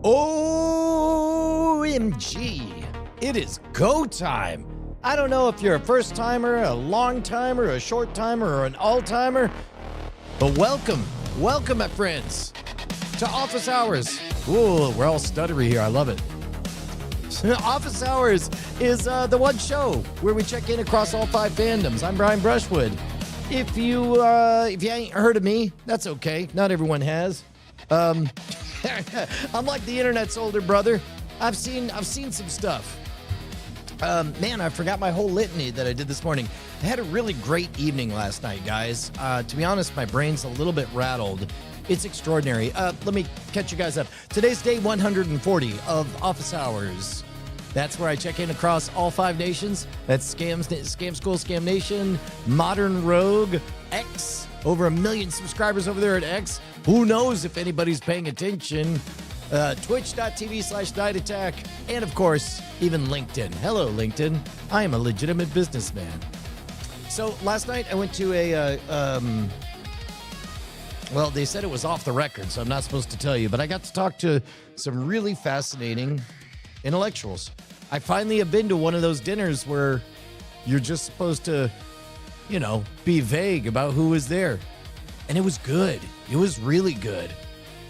OMG, it is go time. I don't know if you're a first timer, a long timer, a short timer, or an all timer, but welcome, my friends, to Office Hours. Ooh, we're all stuttery here. I love it. Office Hours is the one show where we check in across all 5 fandoms. I'm Brian Brushwood. If you ain't heard of me, that's okay. Not everyone has. I'm like the internet's older brother. I've seen some stuff. Man, I forgot my whole litany that I did this morning. I had a really great evening last night, guys. To be honest, my brain's a little bit rattled. It's extraordinary. Let me catch you guys up. Today's day 140 of Office Hours. That's where I check in across all 5 nations. That's Scam School, Scam Nation, Modern Rogue, X. Over 1 million subscribers over there at X. Who knows if anybody's paying attention? Twitch.tv/Night Attack. And of course, even LinkedIn. Hello, LinkedIn. I am a legitimate businessman. So last night I went to a, well, they said it was off the record, so I'm not supposed to tell you, but I got to talk to some really fascinating intellectuals. I finally have been to one of those dinners where you're just supposed to, you know, be vague about who was there. And it was good. It was really good.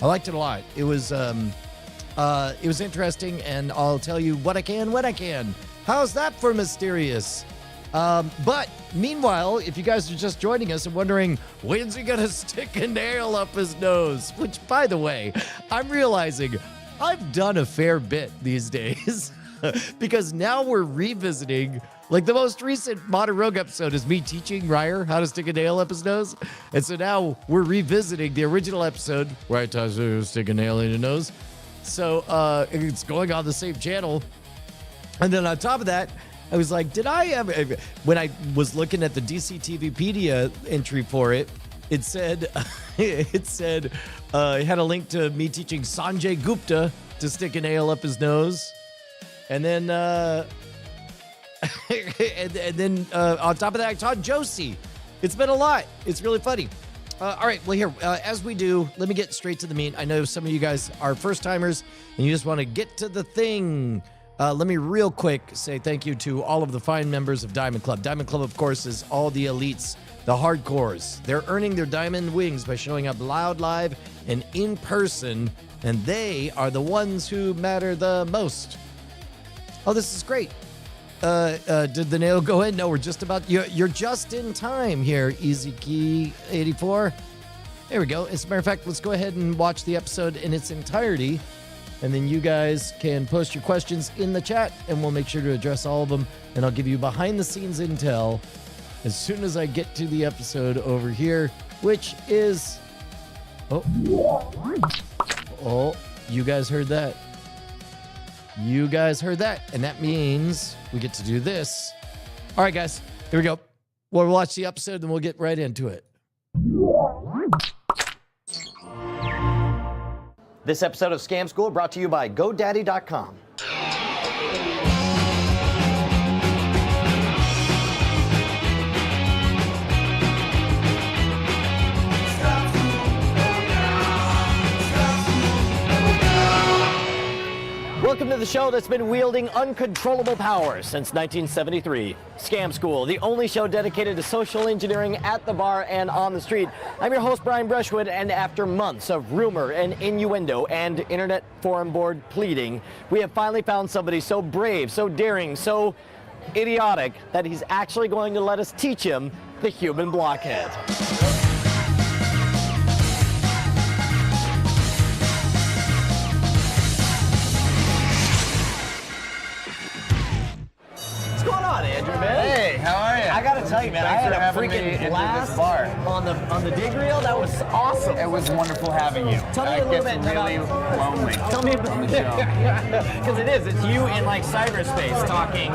I liked it a lot. It was interesting, and I'll tell you what I can when I can. How's that for mysterious? But meanwhile, if you guys are just joining us and wondering, when's he gonna stick a nail up his nose? Which, by the way, I'm realizing I've done a fair bit these days because now we're revisiting. Like, the most recent Modern Rogue episode is me teaching Ryer how to stick a nail up his nose. And so now we're revisiting the original episode where I taught you to stick a nail in your nose. So it's going on the same channel. And then on top of that, I was like, did I ever, when I was looking at the DC TVpedia entry for it, it said, it had a link to me teaching Sanjay Gupta to stick a nail up his nose. And then, and then on top of that, I taught Josie. It's been a lot. It's really funny. All right, well, here, as we do, let me get straight to the meat. I know some of you guys are first-timers, and you just want to get to the thing. Let me real quick say thank you to all of the fine members of Diamond Club. Diamond Club, of course, is all the elites, the hardcores. They're earning their diamond wings by showing up loud, live, and in person, and they are the ones who matter the most. Oh, this is great. Did the nail go in? No, we're just about, you're just in time here, Easy Key 84. There we go. As a matter of fact, let's go ahead and watch the episode in its entirety, and then you guys can post your questions in the chat, and we'll make sure to address all of them, and I'll give you behind-the-scenes intel as soon as I get to the episode over here, which is, oh, you guys heard that. You guys heard that, and that means we get to do this. All right, guys, here we go. We'll watch the episode, and we'll get right into it. This episode of Scam School brought to you by GoDaddy.com. Welcome to the show that's been wielding uncontrollable power since 1973. Scam School, the only show dedicated to social engineering at the bar and on the street. I'm your host, Brian Brushwood, and after months of rumor and innuendo and internet forum board pleading, we have finally found somebody so brave, so daring, so idiotic that he's actually going to let us teach him the Human Blockhead. Andrew, man. Hey, how are you? I gotta tell you, man, I had a freaking blast on the Digg Reel. That was awesome. It was wonderful having you. Tell me a little bit really about. lonely. Tell me about because it is. It's you in like cyberspace talking,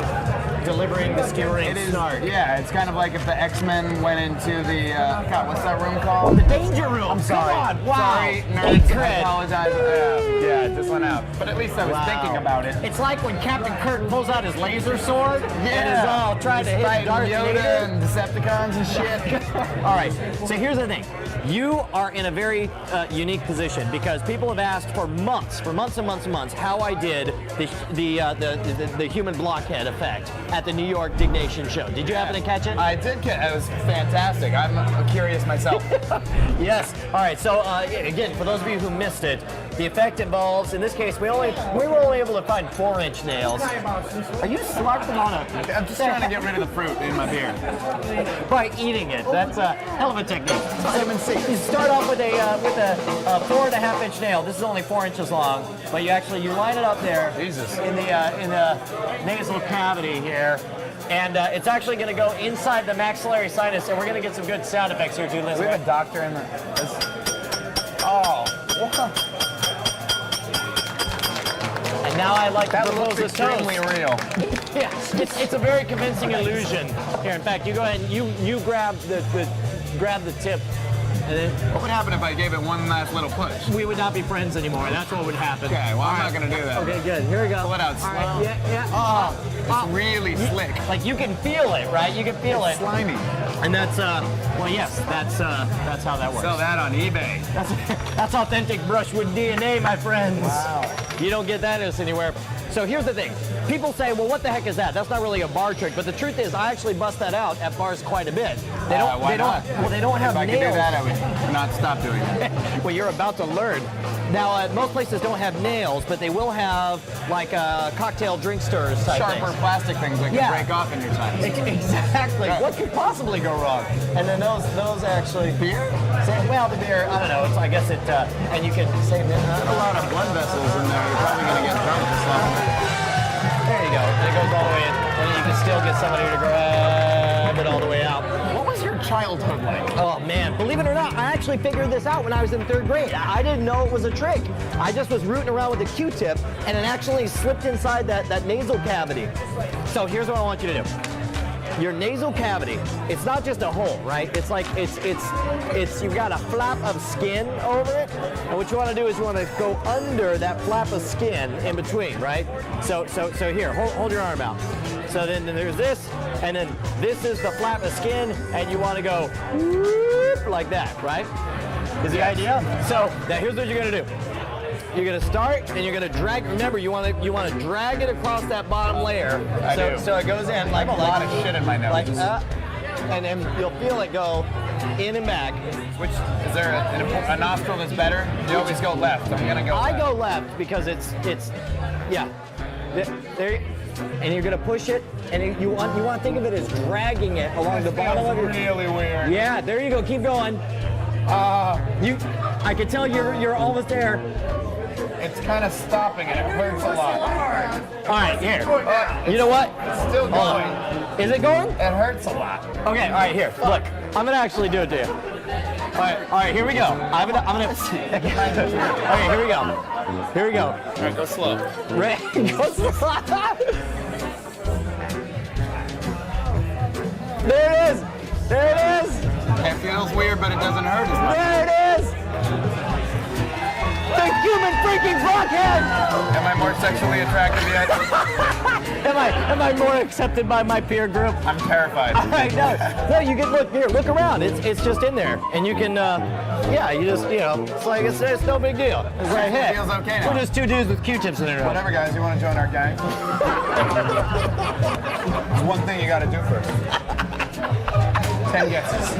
delivering the skewering snark. Yeah, it's kind of like if the X-Men went into the God, what's that room called? The danger room. I'm sorry. Come on. Wow. Sorry, nerds. I apologize. Yeah, it just went out. But at least I was thinking about it. It's like when Captain Kirk pulls out his laser sword and is all trying to hit Fighting Darth Yoda Vader and Decepticons and shit. All right, so here's the thing. You are in a very unique position because people have asked for months and months and months, how I did the Human Blockhead effect at the New York Diggnation show. Did you happen to catch it? I did catch it. It was fantastic. I'm curious myself. Yes. All right. So again, for those of you who missed it, the effect involves, in this case, we were only able to find 4-inch nails. Are you slurping on a? I'm just trying to get rid of the fruit in my beer. By eating it. That's a hell of a technique. Vitamin C. You start off with a 4.5-inch nail. This is only 4 inches long, but you line it up there. Jesus. In the nasal cavity here. And it's actually going to go inside the maxillary sinus, and we're going to get some good sound effects here too, Liz. We have a doctor in the. Oh, what? And now I'd like to propose looks a extremely toast. real. Yeah, it's a very convincing illusion. Here, in fact, you go ahead and you grab the tip. And then What would happen if I gave it one last little push? we would not be friends anymore. That's what would happen. Okay, well, I'm not going to do that. Okay, good. Here we go. Pull it out slow. All right, yeah. It's really slick. Like you can feel it, right? You can feel it. Slimy. And that's well, yes, that's how that works. Sell that on eBay. That's authentic brushwood DNA, my friends. Wow. You don't get that else anywhere. So here's the thing. People say, well, what the heck is that? That's not really a bar trick. But the truth is, I actually bust that out at bars quite a bit. Why not? Well, they don't have If I nails. could do that, I would not stop doing it. Well, you're about to learn. Now, most places don't have nails, but they will have like cocktail drink stirrers type Sharper things. plastic things that can break off in your time. Exactly. Right. What could possibly go wrong? And then those actually beer. Well, the beer. I don't know. I guess it. And you can save them. A lot of blood vessels in there. You're probably going to get drunk or something. There you go. And it goes all the way in. And you can still get somebody to grab it all the way out. What was your childhood like? Oh man, believe it or not, I actually figured this out when I was in 3rd grade. I didn't know it was a trick. I just was rooting around with a Q-tip and it actually slipped inside that nasal cavity. So here's what I want you to do. Your nasal cavity, it's not just a hole, right? It's like, you've got a flap of skin over it. And what you want to do is you want to go under that flap of skin in between, right? So here, hold your arm out. So then there's this, and then this is the flap of skin, and you want to go whoop, like that, right? Is the idea? So now here's what you're going to do. You're going to start, and you're going to drag. Remember, you want to drag it across that bottom layer. So it goes in like I have a lot of shit in my nose. like and then you'll feel it go in and back. Which is there a nostril that's better? You always go left. I'm gonna go. I go left because it's yeah. There, and you're gonna push it, and you want to think of it as dragging it along the bottom of your. Really weird. Yeah, there you go. Keep going. I can tell you're almost there. It's kind of stopping and it hurts a lot. All right, here. You know what? It's still going. Is it going? It hurts a lot. Okay. All right, here. Look, I'm gonna actually do it to you. All right. Here we go. I'm gonna. Okay, here we go. Here we go. All right, go slow. Ready? Go slow. There it is. There it is. It feels weird, but it doesn't hurt as much. There it is. The Human freaking Blockhead! Am I more sexually attractive yet? Am I more accepted by my peer group? I'm terrified. All right, no, you can look around. It's just in there, and you can, you just, it's like it's no big deal. It's like, hey, It feels okay now. we're just 2 dudes with Q-tips in their nose. Whatever, guys. You want to join our gang? There's one thing you got to do first. 10 guesses.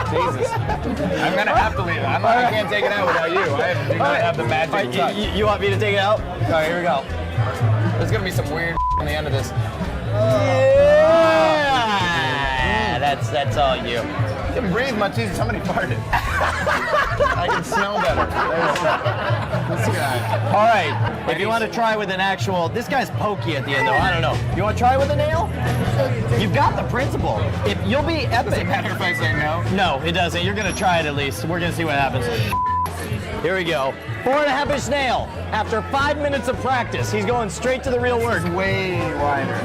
Jesus. I'm going to have to leave it. I can't take it out without you. I do not have the magic All right, touch. you want me to take it out? All right, here we go. There's going to be some weird on the end of this. Yeah, that's all you. You can breathe much easier. Somebody farted. I can smell better. This guy. All right, if you want to try with an actual, this guy's pokey at the end though, I don't know. You want to try with a nail? You've got the principle. If you'll be Does it epic. matter if I say no? No, it doesn't. You're gonna try it at least. We're gonna see what happens. Here we go. 4.5-inch nail. After 5 minutes of practice, he's going straight to the real work. Way wider.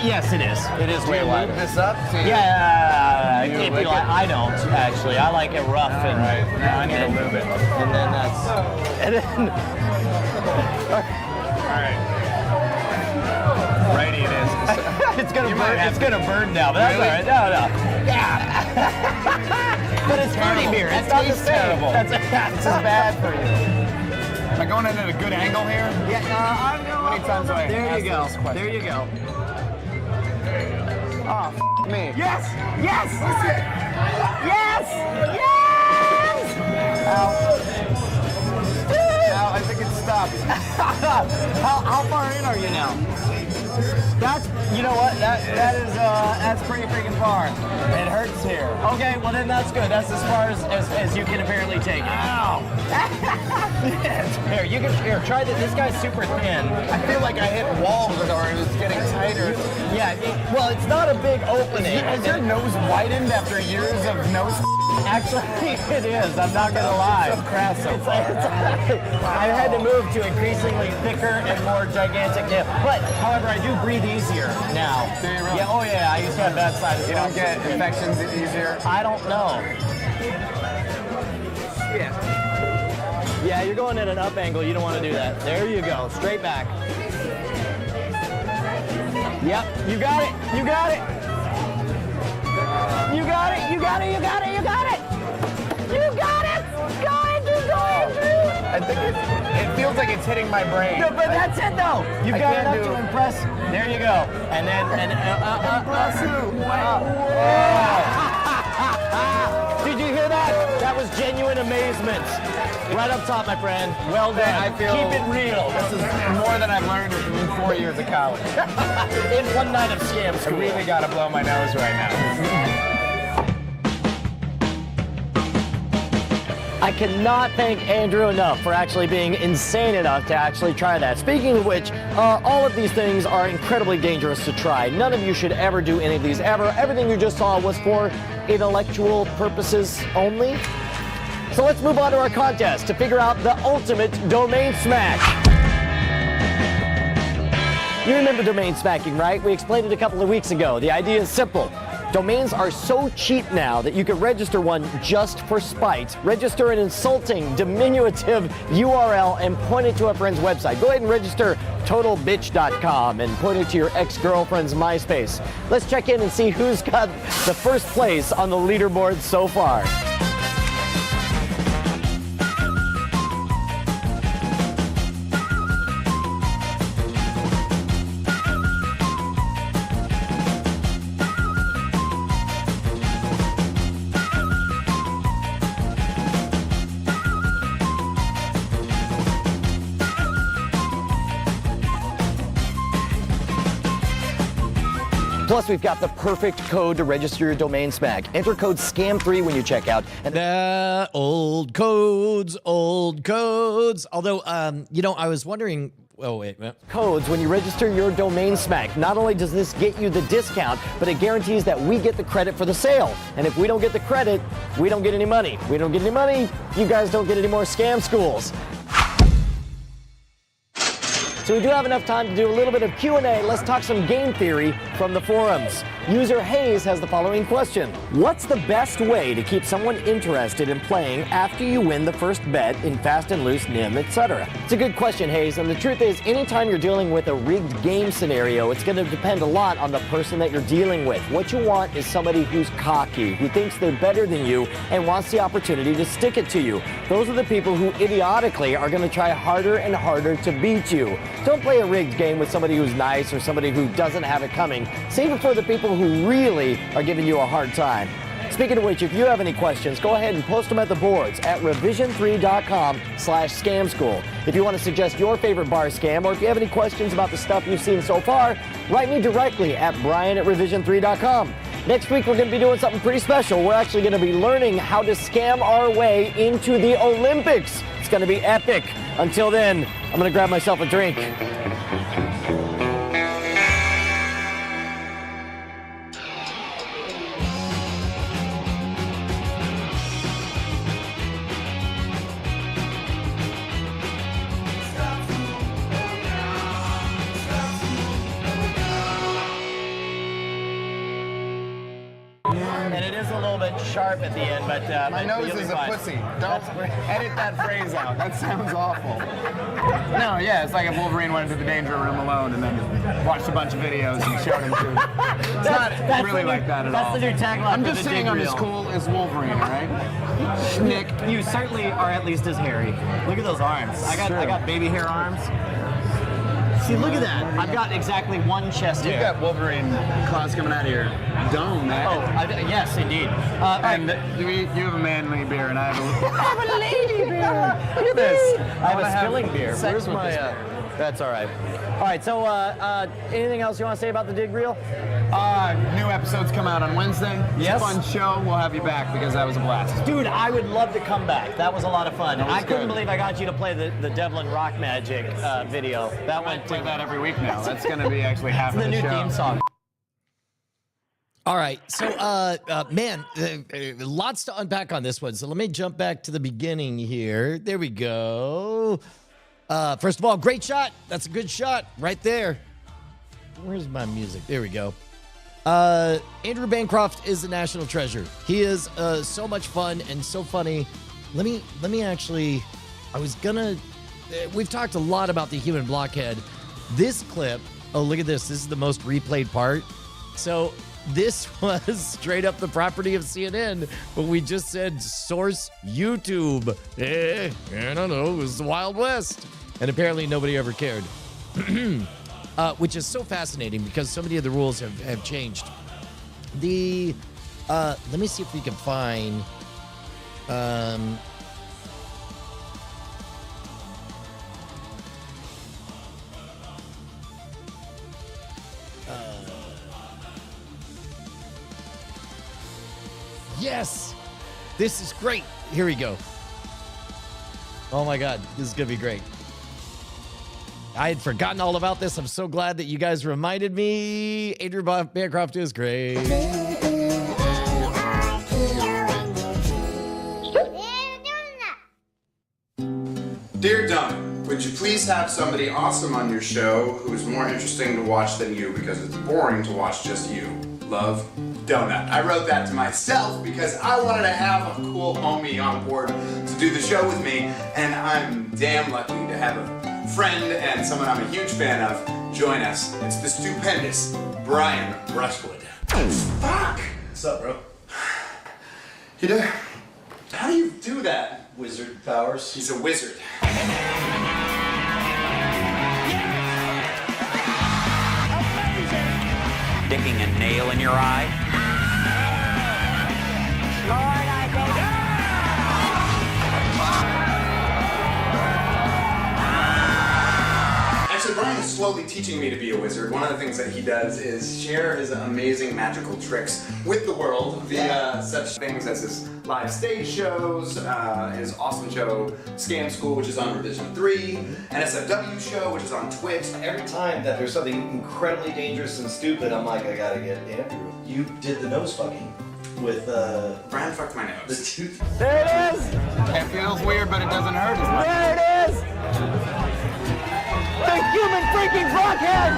Yes, it is. It is way Lube wider. this up? Yeah, You if lick you like, it? I don't actually. I like it rough All and. right. Now I need to lube it. And then that's. And then. All right. Righty it is. It's gonna You burn. might have It's gonna burn now, but that's Really? all right. No. Yeah. But it's fruity beer. It's not the same. Terrible. That's This is bad for you. Am I going in at a good angle here? Yeah, I'm going. How many times do I There ask you go. this question? There you go. Oh, me. Yes! Yes! Yes! Yes! Ow, I think it stopped. How far in are you now? That's, you know what? That's pretty freaking far. It hurts here. Okay, well then that's good. That's as far as you can apparently take it. Ow. Here, try this. This guy's super thin. I feel like I hit walls or it was getting tighter. Yeah, well, it's not a big opening. Is your nose widened after years of nose? Actually, it is. I'm not gonna lie. So crass so I had to move to increasingly thicker and more gigantic nip. But, however, I do breathe easier now. Do you really? Yeah. Oh yeah. I used to have bad sinus. You don't get infections easier? I don't know. Yeah, you're going at an up angle. You don't want to do that. There you go. Straight back. Yep. You got it. You got it. You got it. You got it. You got it. You got it. You got it. Keep going. I think it feels like it's hitting my brain. No, but that's it though. You've got enough to impress. There you go. And then Impress who? Did you hear that? That was genuine amazement. Right up top, my friend. Well done. I feel Keep it real. This is more than I've learned in 4 years of college. In one night of scam I school. really gotta blow my nose right now. I cannot thank Andrew enough for actually being insane enough to actually try that. Speaking of which, all of these things are incredibly dangerous to try. None of you should ever do any of these ever. Everything you just saw was for intellectual purposes only. So let's move on to our contest to figure out the ultimate domain smack. You remember domain smacking, right? We explained it a couple of weeks ago. The idea is simple. Domains are so cheap now that you can register one just for spite. Register an insulting, diminutive URL and point it to a friend's website. Go ahead and register totalbitch.com and point it to your ex-girlfriend's MySpace. Let's check in and see who's got the first place on the leaderboard so far. Plus, we've got the perfect code to register your domain smack. Enter code SCAM3 when you check out. And Old codes, old codes. Although, you know, I was wondering. Oh, wait. codes when you register your domain smack. Not only does this get you the discount, but it guarantees that we get the credit for the sale. And if we don't get the credit, we don't get any money. We don't get any money, you guys don't get any more scam schools. So we do have enough time to do a little bit of Q&A. Let's talk some game theory from the forums. User Hayes has the following question. What's the best way to keep someone interested in playing after you win the first bet in Fast and Loose, NIM, etc.? It's a good question, Hayes, and the truth is, anytime you're dealing with a rigged game scenario, it's going to depend a lot on the person that you're dealing with. What you want is somebody who's cocky, who thinks they're better than you, and wants the opportunity to stick it to you. Those are the people who idiotically are going to try harder and harder to beat you. Don't play a rigged game with somebody who's nice or somebody who doesn't have it coming. Save it for the people who really are giving you a hard time. Speaking of which, if you have any questions, go ahead and post them at the boards at revision3.com/scam school. If you want to suggest your favorite bar scam, or if you have any questions about the stuff you've seen so far, write me directly at brian@revision3.com. Next week, we're going to be doing something pretty special. We're actually going to be learning how to scam our way into the Olympics. It's going to be epic. Until then, I'm going to grab myself a drink. And it is a little bit sharp at the end, but My nose you'll be is a fine. pussy. Don't edit that phrase out. That sounds awful. No, yeah, it's like if Wolverine went into the danger room alone and then watched a bunch of videos and showed him to. It's not really like that at all. That's the new tagline. I'm for just the saying Digg I'm as Reel. cool as Wolverine, all right? Schnick. You certainly are at least as hairy. Look at those arms. I got baby hair arms. See, look at that. I've got exactly one chest You've hair. got Wolverine claws coming out of your dome, man. Oh, yes, indeed. And you have a manly beer, and I have a lady beer. Look at this. I have wanna a have spilling beer. sex Where's with my? this beer. That's all right. All right. So, anything else you want to say about the Digg Reel? New episodes come out on Wednesday. It's Yes. a fun show. We'll have you back because that was a blast. Dude, I would love to come back. That was a lot of fun. That was I couldn't good. believe I got you to play the Devlin Rock Magic video. That I went play to that every week now. That's going to be actually half the of the new show. theme song. All right, so man, lots to unpack on this one. So let me jump back to the beginning here. There we go. First of all, great shot. That's a good shot right there. Where's my music? There we go. Andrew Bancroft is a national treasure. He is so much fun and so funny. Let me actually. We've talked a lot about the Human Blockhead. This clip. Oh, look at this. This is the most replayed part. So this was straight up the property of CNN, but we just said source YouTube. I don't know. It was the Wild West. And apparently nobody ever cared. Which is so fascinating because so many of the rules have changed. Let me see if we can find. Yes, this is great. Here we go. Oh my God, this is gonna be great. I had forgotten all about this. I'm so glad that you guys reminded me. Andrew Bancroft is great. Dear Donut, would you please have somebody awesome on your show who is more interesting to watch than you because it's boring to watch just you? Love, Donut. I wrote that to myself because I wanted to have a cool homie on board to do the show with me, and I'm damn lucky to have a friend and someone I'm a huge fan of join us. It's the stupendous Brian Rushwood. Fuck! What's up, bro? You know, how do you do that? Wizard powers. He's a wizard. Sticking a nail in your eye? Actually, Brian is slowly teaching me to be a wizard. One of the things that he does is share his amazing magical tricks with the world via such things as his live stage shows, his awesome show Scam School, which is on Revision 3, NSFW show, which is on Twitch. Every time that there's something incredibly dangerous and stupid, I'm like, I gotta get Andrew. You did the nose fucking with Brian fucked my the nose. tooth. There it is. It feels weird, but it doesn't hurt as much. There it is. The Human freaking Blockhead.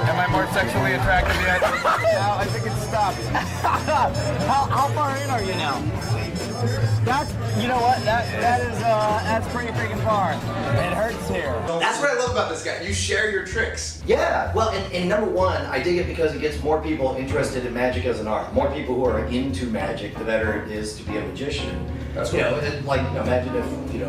Am I more sexually attractive yet? No, I think it's stopped. How far in are you now? That's, you know what? That's pretty freaking far. It hurts here. That's what I love about this guy. You share your tricks. Yeah, well, and number one, I dig it because it gets more people interested in magic as an art. The more people who are into magic, the better it is to be a magician. That's you cool. know, like imagine if you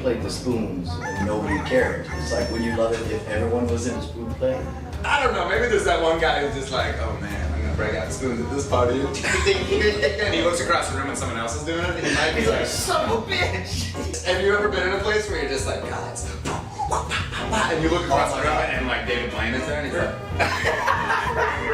played the spoons and nobody cared. It's like, would you love it if everyone was in a spoon thing? I don't know, maybe there's that one guy who's just like, oh man, I'm gonna break out spoons at this party. And he looks across the room and someone else is doing it, and he might be like, son of a bitch! Have you ever been in a place where you're just like, God, it's and you look across the room and like David Blaine is there and he's like,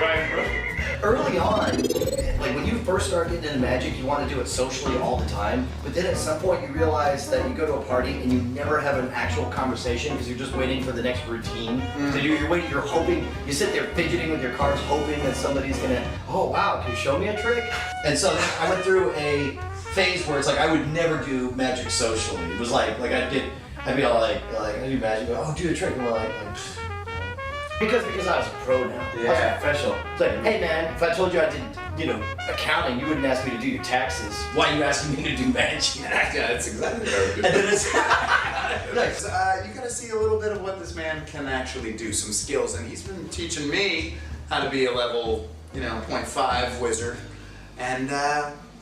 right. Early on, like when you first start getting into magic, you want to do it socially all the time. But then at some point you realize that you go to a party and you never have an actual conversation because you're just waiting for the next routine. So you're waiting, you're hoping, you sit there fidgeting with your cards, hoping that somebody's gonna, oh wow, can you show me a trick? And so then I went through a phase where it's like I would never do magic socially. It was like I'd be all like I do magic, oh do the trick, and we're like because I was a pro now. I was a professional. It's like, hey man, if I told you I accounting, you wouldn't ask me to do your taxes. Why are you asking me to do magic? Yeah, that's exactly what I would do. And then it's Nice. You gotta see a little bit of what this man can actually do, some skills, and he's been teaching me how to be a level, 0.5 wizard, and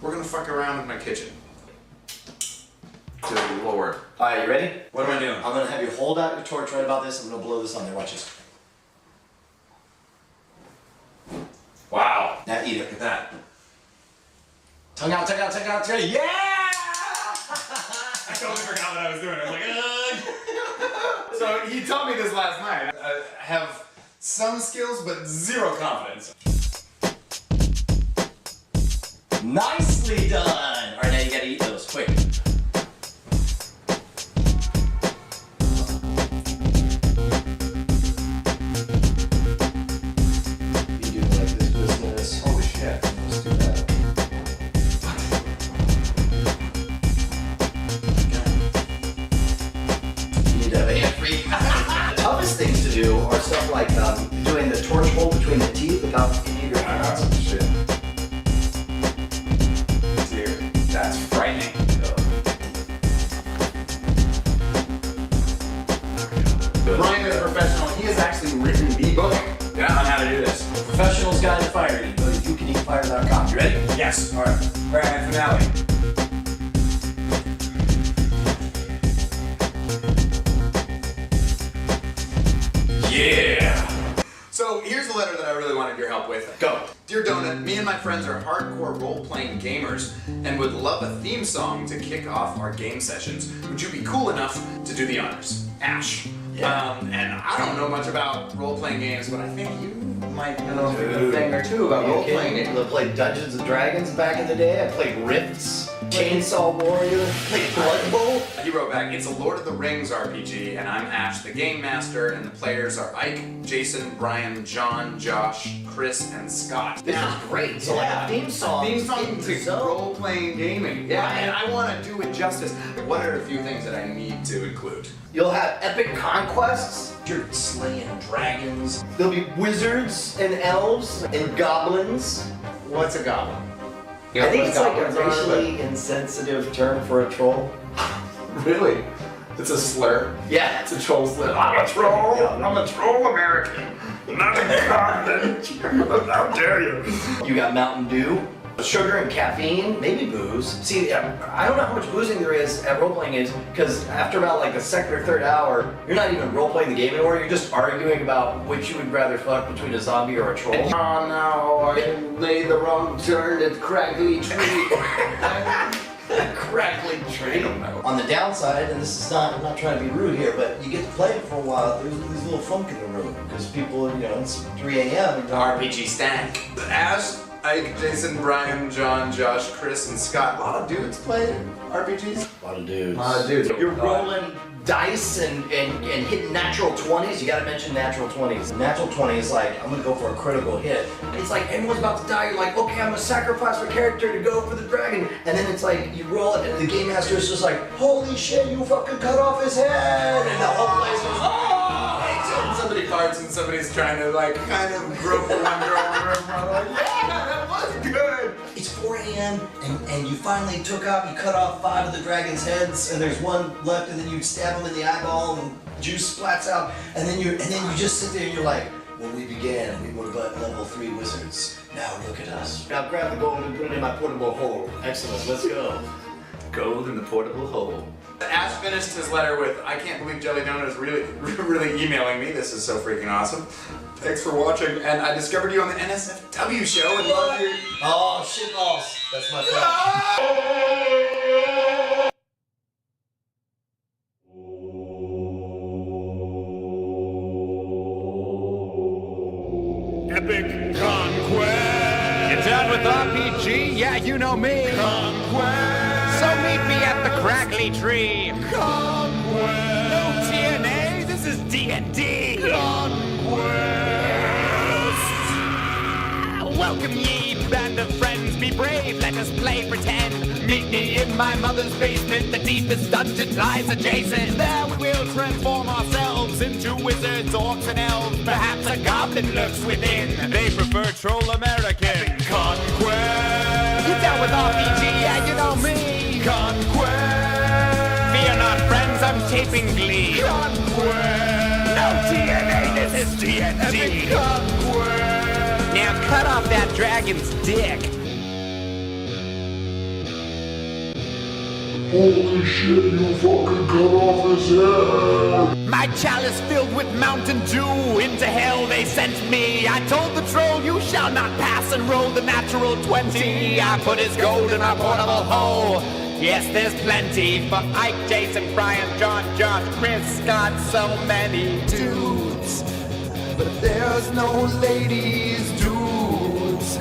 we're gonna fuck around in my kitchen. Good lord. All right, you ready? What am I doing? I'm gonna have you hold out your torch right about this. I'm gonna blow this on there. Watch this. Wow. Now eat it. Look at that. Tongue out, tongue out, tongue out, tongue out. Yeah! I totally forgot what I was doing. I was like, So he taught me this last night. I have some skills, but zero confidence. Nicely done! All right, now you gotta eat those, quick. You do like this business. Holy shit, let's do that. You need to have a hand free. Toughest things to do are stuff like doing the torch hole between the teeth without any of your hands. Shit. Dude, that's frightening. Brian is a professional. He has actually written the book on how to do this. Professional's Guide to Fire Eating. Go to youcaneatfire.com. You ready? Yes. All right. Grand finale. Yeah. So here's the letter that I really wanted your help with. Go. Dear Donut, me and my friends are hardcore role-playing gamers and would love a theme song to kick off our game sessions. Would you be cool enough to do the honors? Ash. Yeah. And I don't know much about role-playing games, but I think you might know a Dude. thing or two about role-playing games. I played Dungeons and Dragons back in the day. I played Rifts, Chainsaw Warrior, played Blood Bowl. He wrote back, it's a Lord of the Rings RPG, and I'm Ash, the game master, and the players are Ike, Jason, Brian, John, Josh, Chris, and Scott. This is great. So like a theme song. Theme song to So role-playing gaming. Yeah, Right. and I want to do it justice. What are a few things that I need to include? you'll have epic conquests. You're slaying dragons. There'll be wizards and elves and goblins. What's a goblin? I think it's like a Goblins are, racially insensitive term for a troll. Really? It's a slur. Yeah. It's a troll slur. I'm a troll. Yeah. I'm a troll American. Not a goblin. How dare you? You got Mountain Dew, sugar and caffeine, maybe booze. See, I don't know how much boozing there is at role-playing games, because after about like the second or third hour, you're not even role-playing the game anymore, you're just arguing about which you would rather fuck between a zombie or a troll. Oh no, I made the wrong turn at Craggly Tree. Crackling tree. On the downside, and this is not, I'm not trying to be rude here, but you get to play it for a while, there's a little funk in the room, because people, you know, it's 3 a.m. The RPG stank. Ash, Ike, Jason, Brian, John, Josh, Chris, and Scott. A lot of dudes play RPGs. A lot of dudes. A lot of dudes. You're rolling dice and hitting natural 20s. You gotta mention natural 20s. Natural 20 is like, I'm gonna go for a critical hit. It's like everyone's about to die. You're like, okay, I'm gonna sacrifice my character to go for the dragon. And then it's like, you roll it and the game master is just like, holy shit, you fucking cut off his head. And the whole place goes, oh! And somebody farts and somebody's trying to like kind of grope one girl under her mouth. Like, yeah, that was good. It's 4 a.m. and you finally took out, you cut off 5 of the dragon's heads, and there's one left, and then you stab him in the eyeball, and juice splats out, and then you just sit there and you're like, when we began, we were but level 3 wizards. Now look at us. Now grab the gold and put it in my portable hole. Excellent, let's go. Gold in the portable hole. Ash finished his letter with, I can't believe Jelly Donut is really emailing me. This is so freaking awesome. Thanks for watching, and I discovered you on the NSFW show and love your... Oh, shit balls. That's my fault. Epic Conquest! You done with RPG? Yeah, you know me. Conquest! So meet me at the Craggly Tree. Conquest! No TNA, this is D&D. Welcome ye, band of friends, be brave, let us play pretend. Meet me in my mother's basement, the deepest dungeon lies adjacent. There we will transform ourselves into wizards, orcs and elves. Perhaps a goblin lurks within. They prefer troll American. Conquest! escaping glee. No TNA, this is TNT. Now cut off that dragon's dick. Holy shit, you fucking cut off his head! My chalice filled with Mountain Dew. Into hell they sent me. I told the troll, you shall not pass, and rolled the natural 20. I put his gold in my portable hole. Yes, there's plenty for Ike, Jason, Brian, John, Josh, Chris, Scott, so many dudes. But there's no ladies, dudes.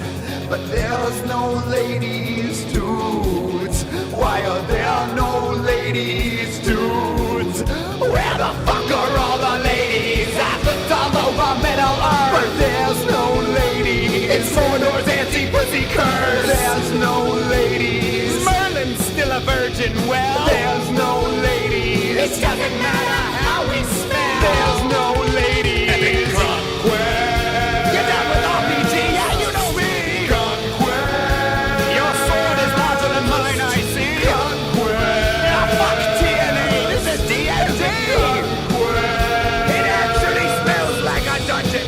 But there's no ladies, dudes. Why are there no ladies, dudes? Where the fuck are all the ladies? Athletes all over Middle Earth. But there's no ladies. It's Mordor's anti-pussy curse. There's no ladies. Merlin's still a virgin. Well, there's no ladies. It doesn't matter how we smell. There's no ladies. Epic conquest. You're done with RPG. Yeah, you know me. Conquest. Your sword is larger than mine, I see. Conquest. Ah, fuck TNA. This is D&D. Conquest. It actually smells like a dungeon.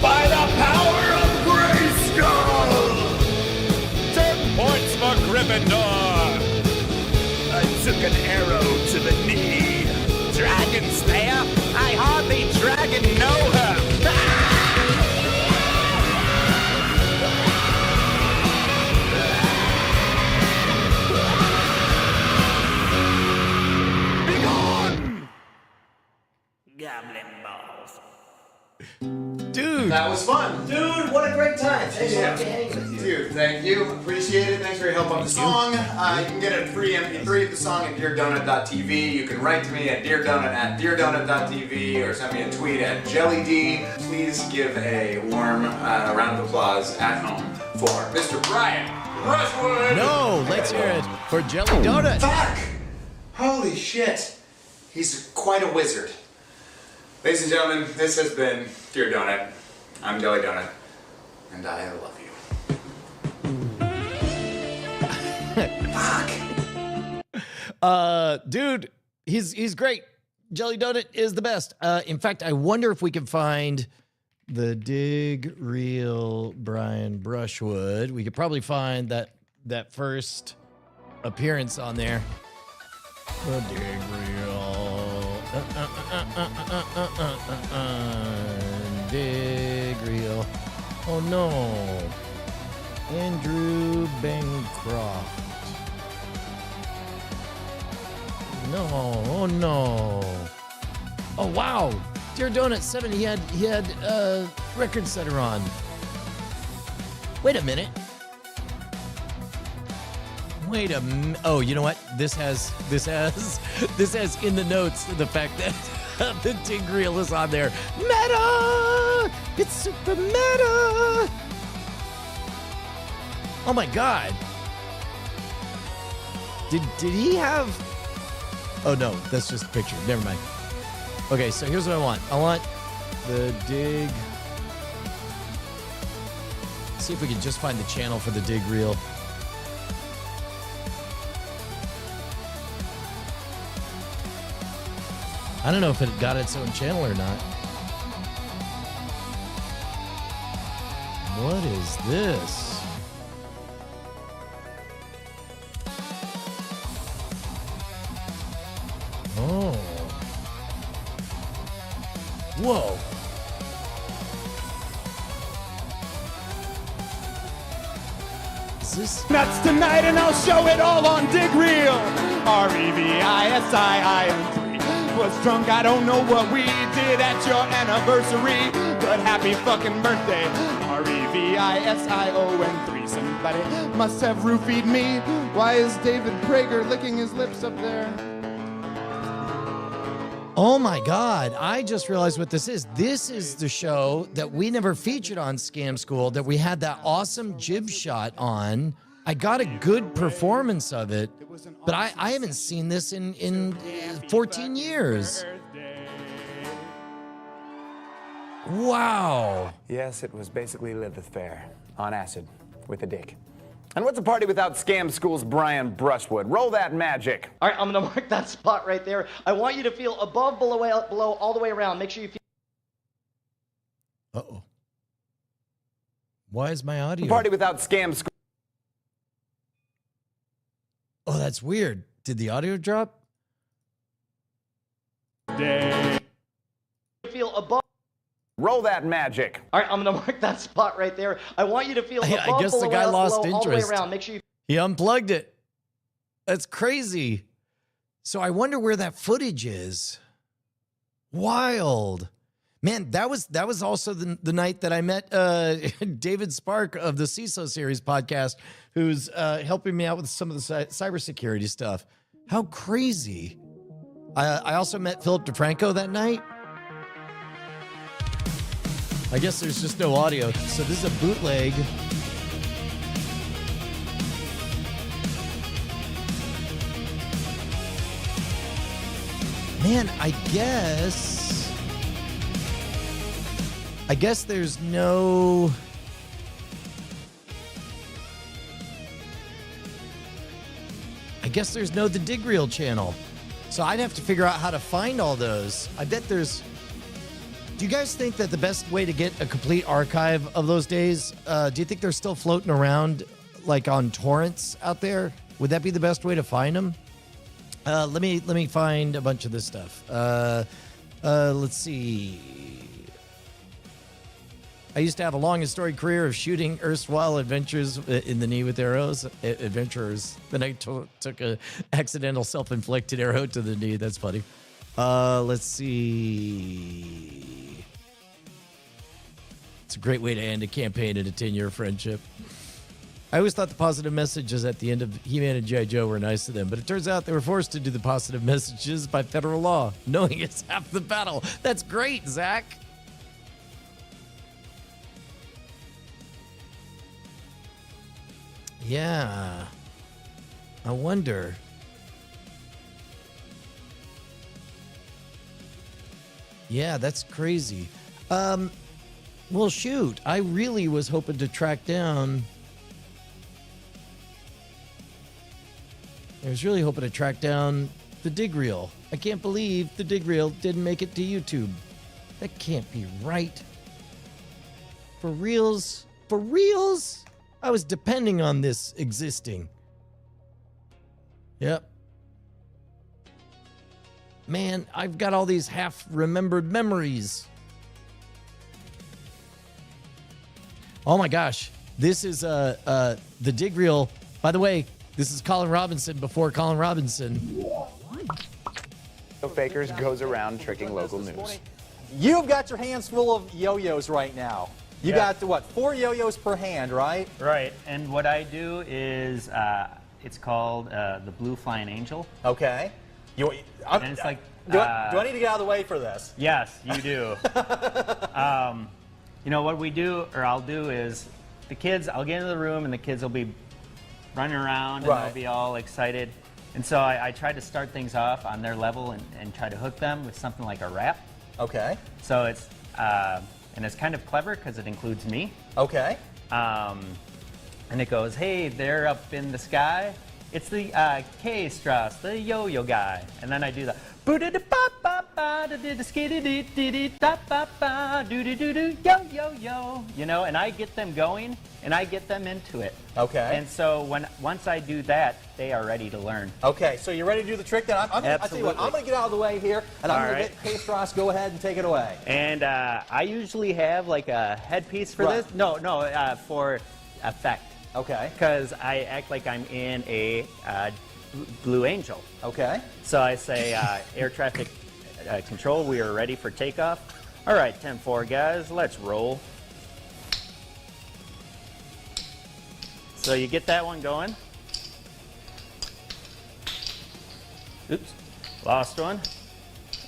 By the power of Grayskull. 10 points for Gryffindor. I took an arrow to the knee. Dragon Slayer? I hardly dragon know her. Begone! Goblin balls. Dude. That was fun. Dude, what a great time. Thanks so much for hanging with you. Dude, thank you. Appreciate it. Thanks for your help on the song. You can get a free MP3 of the song at deardonut.tv. You can write to me at deardonut@deardonut.tv or send me a tweet at jellyd. Please give a warm round of applause at home for Mr. Brian Brushwood. No, let's hear it for Jelly Donut. Fuck! Holy shit. He's quite a wizard. Ladies and gentlemen, this has been Dear Donut. I'm Jelly Donut, and I love you. Fuck. Dude, he's great. Jelly Donut is the best. In fact, I wonder if we can find the Digg Reel Brian Brushwood. We could probably find that first appearance on there. The Digg Reel. Digg Reel. Oh no. Andrew Bancroft. No, oh no. Oh wow. Dear Donut 7, he had record setter on. Wait a minute. Oh, you know what? This has in the notes the fact that the Digg Reel is on there. Meta! It's super meta! Oh my god. Did he have... Oh no, that's just a picture. Never mind. Okay, so here's what I want. I want the Digg... See if we can just find the channel for the Digg Reel. I don't know if it got its own channel or not. What is this? Oh. Whoa. Is this... Nuts tonight and I'll show it all on Digg Reel. REVISIIN3. Was drunk, I don't know what we did at your anniversary, but happy fucking birthday. REVISION3. Somebody must have roofied me. Why is David Prager licking his lips up there? Oh my God, I just realized what this is. This is the show that we never featured on Scam School, that we had that awesome jib shot on. I got a good performance of it, but I haven't seen this in 14 years. Wow. Yes, it was basically Lilith Fair on acid with a dick. And what's a party without Scam School's Brian Brushwood? Roll that magic. All right, I'm gonna mark that spot right there. I want you to feel above, below, all the way around. Make sure you feel. Uh-oh. Why is my audio? Party without Scam School. Oh, that's weird. Did the audio drop? Feel above. Roll that magic. All right, I'm gonna mark that spot right there. I want you to feel above, I guess the below, guy lost all the way interest. around. Make sure you. He unplugged it. That's crazy. So I wonder where that footage is. Wild. Man, that was also the night that I met David Spark of the CISO series podcast, who's helping me out with some of the cybersecurity stuff. How crazy. I also met Philip DeFranco that night. I guess there's just no audio. So this is a bootleg. Man, I guess there's no... the Digg Reel channel. So I'd have to figure out how to find all those. I bet there's... Do you guys think that the best way to get a complete archive of those days, do you think they're still floating around like on torrents out there? Would that be the best way to find them? Let me find a bunch of this stuff. Let's see. I used to have a long and storied career of shooting erstwhile adventures in the knee with arrows. Adventurers. Then I took a accidental self-inflicted arrow to the knee. That's funny. Let's see. It's a great way to end a campaign and a 10-year friendship. I always thought the positive messages at the end of He-Man and G.I. Joe were nice to them, but it turns out they were forced to do the positive messages by federal law. Knowing it's half the battle. That's great, Zach. Yeah. I wonder. Yeah, that's crazy. Well, shoot. I really was hoping to track down... the Digg Reel. I can't believe the Digg Reel didn't make it to YouTube. That can't be right. For reals? For reals? I was depending on this existing. Yep. Man, I've got all these half-remembered memories. Oh my gosh. This is the Digg Reel. By the way, this is Colin Robinson before Colin Robinson. Fakers goes around tricking local news. You've got your hands full of yo-yos right now. You got, what, 4 yo-yos per hand, right? Right, and what I do is, it's called the Blue Flying Angel. Okay. And it's like... do I need to get out of the way for this? Yes, you do. You know, what we do, or I'll do, is the kids, I'll get into the room and the kids will be running around and they'll be all excited. And so I try to start things off on their level and try to hook them with something like a rap. Okay. So it's, and it's kind of clever because it includes me. Okay. And it goes, hey, they're up in the sky. It's the K Strauss, the yo-yo guy. And then I do the yo-yo-yo. You know, and I get them going and I get them into it. Okay. And so once I do that, they are ready to learn. Okay, so you're ready to do the trick then? I tell you what, I'm going to get out of the way here and I'm going to let K Strauss go ahead and take it away. And I usually have like a headpiece for this. No, for effect. Okay. Because I act like I'm in a Blue Angel. Okay. So I say, air traffic control, we are ready for takeoff. All right, 10-4, guys, let's roll. So you get that one going. Oops, lost one.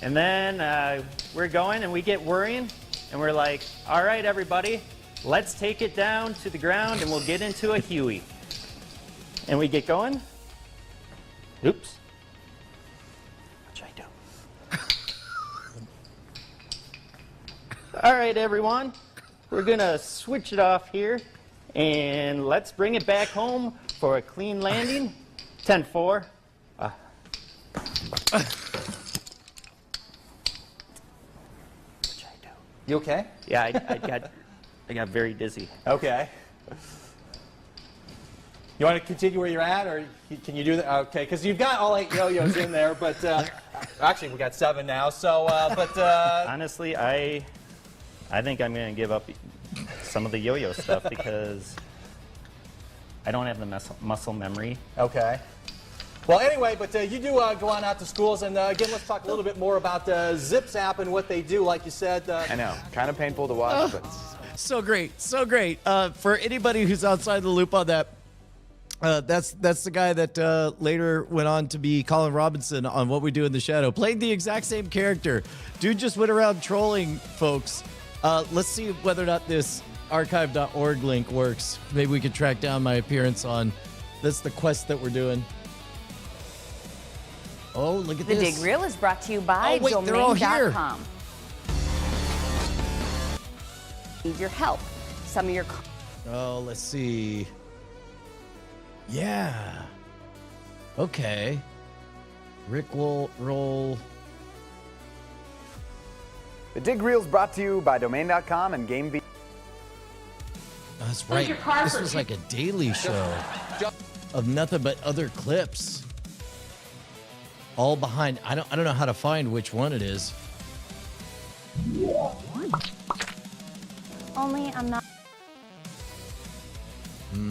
And then we're going and we get worrying and we're like, all right, everybody, let's take it down to the ground and we'll get into a Huey. And we get going. Oops. What should I do? All right, everyone. We're going to switch it off here. And let's bring it back home for a clean landing. 10-4. You okay? Yeah, I got very dizzy. Okay. You want to continue where you're at, or can you do that? Okay, because you've got all 8 yo-yos in there, but actually we got 7 now. So, honestly, I think I'm going to give up some of the yo-yo stuff because I don't have the muscle memory. Okay. Well, anyway, but you do go on out to schools, and again, let's talk a little bit more about the Zips app and what they do. Like you said, I know, kind of painful to watch, but So great, so great. For anybody who's outside the loop on that, that's the guy that later went on to be Colin Robinson on What We Do in the Shadow. Played the exact same character. Dude just went around trolling folks. Let's see whether or not this archive.org link works. Maybe we could track down my appearance on. That's the quest that we're doing. Oh, look at The this. Digg Reel is brought to you by Oh, wait, they're all here. domain.com. Need your help. Some of your Oh, let's see. Yeah. Okay. Rick will roll. the Digg Reel is brought to you by domain.com and GameV. Oh, that's right. This was like a daily show of nothing but other clips. All behind. I don't know how to find which one it is. only I'm not.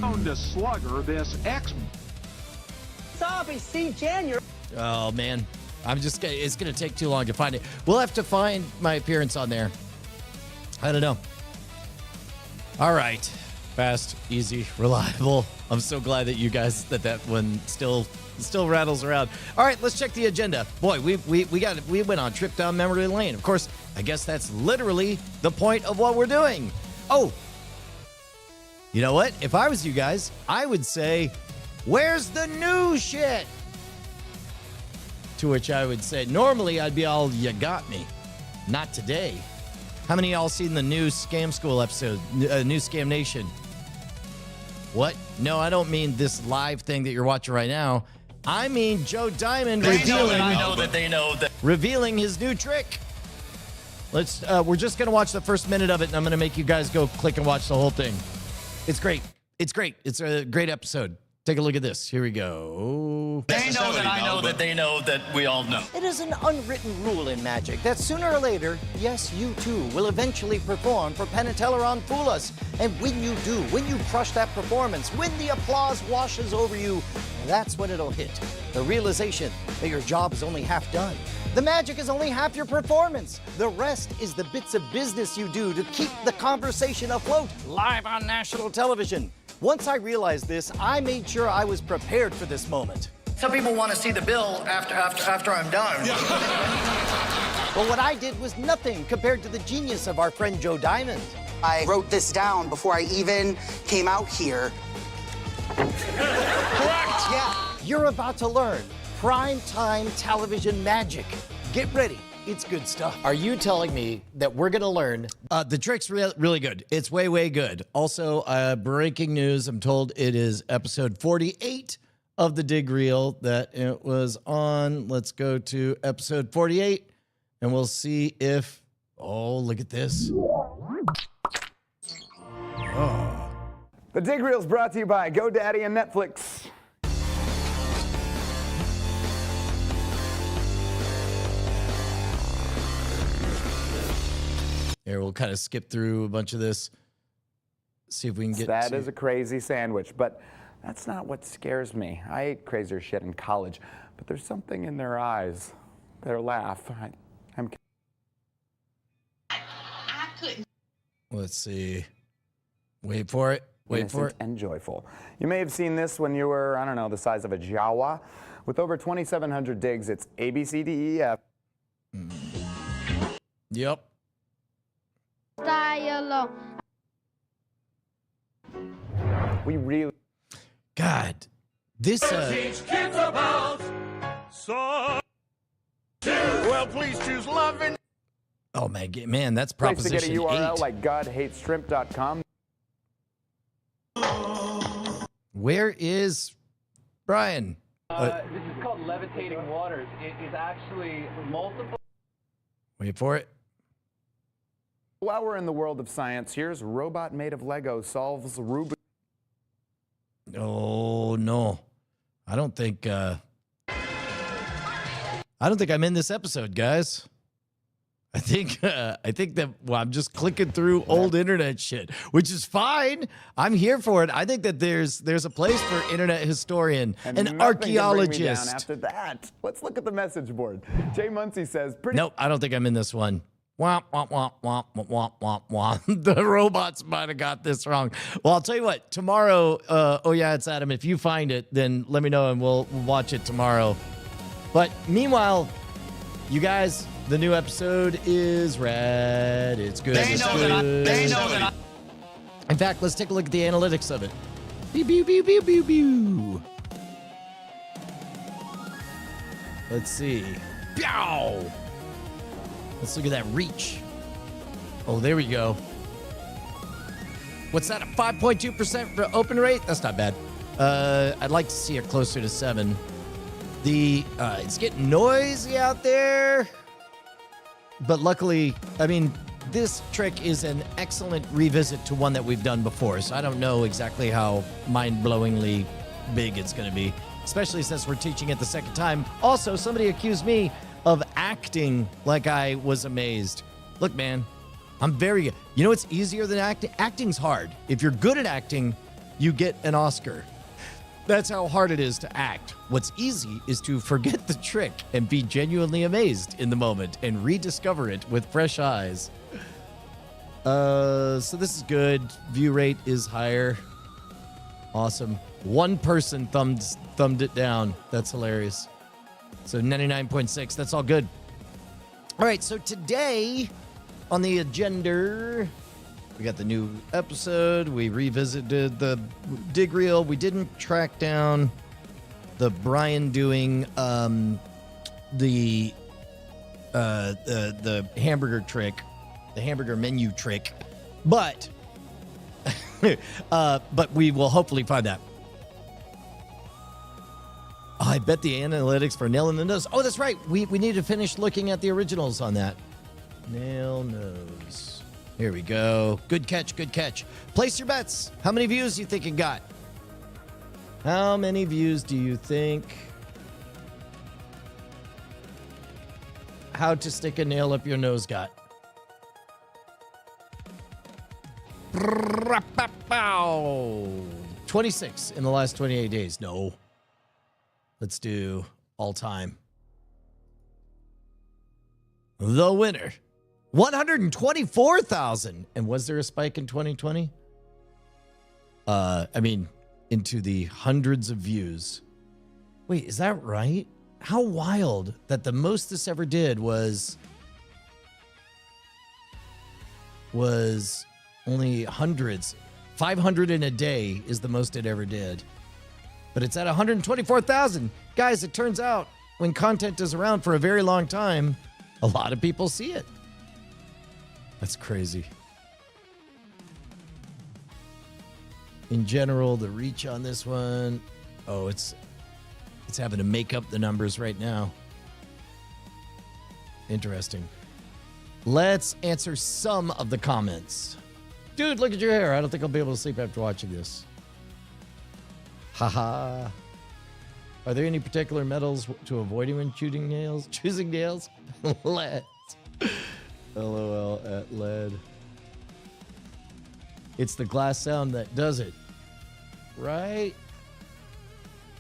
Found a slugger, this X. Sorry, see January. Oh man, it's gonna take too long to find it. We'll have to find my appearance on there. I don't know. All right, fast, easy, reliable. I'm so glad that you guys that one still rattles around. All right, let's check the agenda. Boy, we went on a trip down memory lane. Of course, I guess that's literally the point of what we're doing. Oh, you know what? If I was you guys, I would say, "Where's the new shit?" To which I would say, normally I'd be all, "You got me." Not today. How many of y'all seen the new Scam School episode, New Scam Nation? What? No, I don't mean this live thing that you're watching right now. I mean Joe Diamond revealing his new trick. We're just gonna watch the first minute of it, and I'm gonna make you guys go click and watch the whole thing. It's great. It's great. It's a great episode. Take a look at this. Here we go. They know that I know that they know that we all know. It is an unwritten rule in magic that sooner or later, yes, you too will eventually perform for Penn and Teller on Fool Us. And when you do, when you crush that performance, when the applause washes over you, that's when it'll hit. The realization that your job is only half done. The magic is only half your performance. The rest is the bits of business you do to keep the conversation afloat live on national television. Once I realized this, I made sure I was prepared for this moment. Some people want to see the bill after I'm done. But what I did was nothing compared to the genius of our friend Joe Diamond. I wrote this down before I even came out here. Correct! Yeah, you're about to learn prime-time television magic. Get ready. It's good stuff. Are you telling me that we're going to learn? The trick's really good. It's way, way good. Also, breaking news. I'm told it is episode 48 of the Digg Reel that it was on. Let's go to episode 48, and we'll see if... Oh, look at this. Oh. The Digg Reel is brought to you by GoDaddy and Netflix. Here, we'll kind of skip through a bunch of this. See if we can get That is a crazy sandwich, but that's not what scares me. I ate crazier shit in college, but there's something in their eyes, their laugh. I'm Let's see. Wait for it. Wait for it. And joyful. You may have seen this when you were, I don't know, the size of a Jawa. With over 2,700 digs, it's A, B, C, D, E, F. Yep. We really... God, this... Teach kids about so. Well, please choose love and... Oh, man, that's Place to Proposition get a URL 8. like godhateshrimp.com. Where is Brian? This is called levitating waters. It is actually multiple. Wait for it. While we're in the world of science, here's robot made of Lego solves Rubik. Oh no, I don't think I'm in this episode, guys. I think that I'm just clicking through old internet shit, which is fine. I'm here for it. I think that there's a place for internet historian, an archaeologist. After that, let's look at the message board. Jay Muncie says, Nope, I don't think I'm in this one. Womp, womp, womp, womp, womp, womp, womp. The robots might have got this wrong. Well, I'll tell you what, tomorrow, oh yeah, it's Adam. If you find it, then let me know and we'll watch it tomorrow. But meanwhile, you guys, the new episode is rad. It's good. They know that I. In fact, let's take a look at the analytics of it. Pew, pew, pew, pew, pew, pew. Let's see. Pow! Let's look at that reach. Oh, there we go. What's that, a 5.2% for open rate? That's not bad. I'd like to see it closer to 7. It's getting noisy out there. But luckily, I mean, this trick is an excellent revisit to one that we've done before. So I don't know exactly how mind-blowingly big it's going to be, especially since we're teaching it the second time. Also, somebody accused me of acting like I was amazed. Look, man, I'm very good. You know what's easier than acting? Acting's hard. If you're good at acting, you get an Oscar. That's how hard it is to act. What's easy is to forget the trick and be genuinely amazed in the moment and rediscover it with fresh eyes. So this is good. View rate is higher. Awesome. One person thumbed it down. That's hilarious. So 99.6. That's all good. All right. So today on the agenda, we got the new episode. We revisited the Digg Reel. We didn't track down the Brian doing the hamburger trick, the hamburger menu trick, but we will hopefully find that. Oh, I bet the analytics for nail in the nose. Oh, that's right. We need to finish looking at the originals on that. Nail nose. Here we go. Good catch, good catch. Place your bets. How many views do you think it got? How many views do you think How to Stick a Nail Up Your Nose got? 26 in the last 28 days. No. Let's do all time. The winner. 124,000. And was there a spike in 2020? I mean, into the hundreds of views. Wait, is that right? How wild that the most this ever did was only hundreds. 500 in a day is the most it ever did. But it's at 124,000. Guys, it turns out when content is around for a very long time, a lot of people see it. That's crazy. In general, the reach on this one, oh, it's having to make up the numbers right now. Interesting. Let's answer some of the comments. Dude, look at your hair. I don't think I'll be able to sleep after watching this. Haha. Are there any particular metals to avoiding when choosing nails? Lead. LOL at lead. It's the glass sound that does it. Right?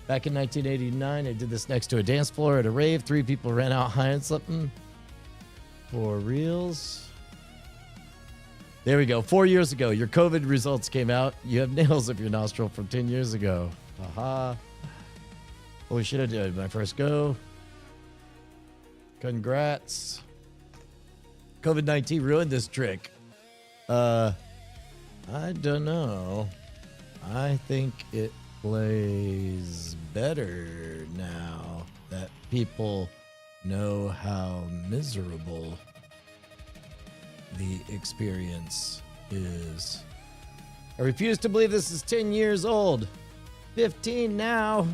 Back in 1989, I did this next to a dance floor at a rave. 3 people ran out high and slipping. For reals. There we go. 4 years ago, your COVID results came out. You have nails up your nostril from 10 years ago. Haha. Holy shit, I did my first go. Congrats. COVID-19 ruined this trick. I don't know. I think it plays better now that people know how miserable the experience is. I refuse to believe this is 10 years old. 15 now.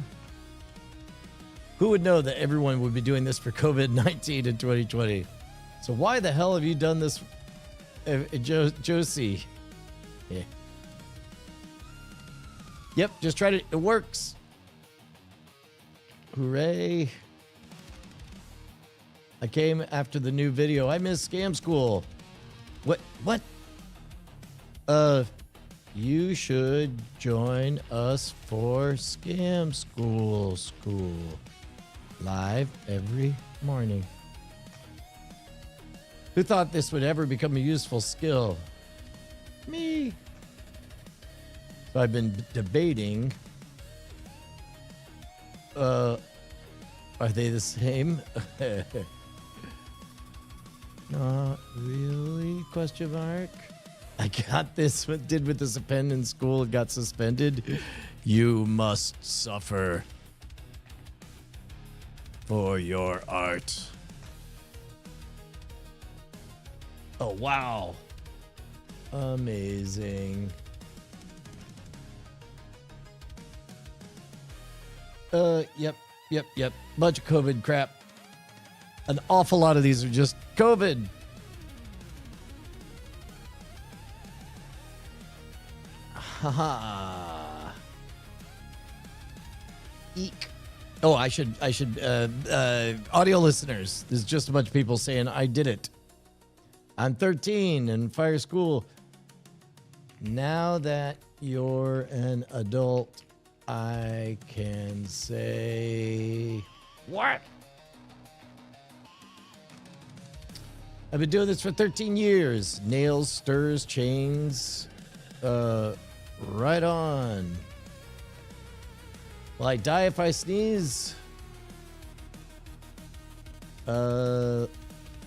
Who would know that everyone would be doing this for COVID-19 in 2020? So why the hell have you done this, Josie? Yeah. Yep, just tried it. It works. Hooray. I came after the new video. I miss Scam School. What? You should join us for Scam School. Live every morning. Who thought this would ever become a useful skill? Me. So I've been debating. Are they the same? Not really? Question mark. I got this. What did with this pen in school? It got suspended. You must suffer for your art. Oh, wow. Amazing. Yep. Bunch of COVID crap. An awful lot of these are just COVID. Haha. Eek. Oh, I should, audio listeners, there's just a bunch of people saying I did it. I'm 13 and fire school. Now that you're an adult, I can say what? I've been doing this for 13 years. Nails, stirs, chains. Right on. Will I die if I sneeze? Not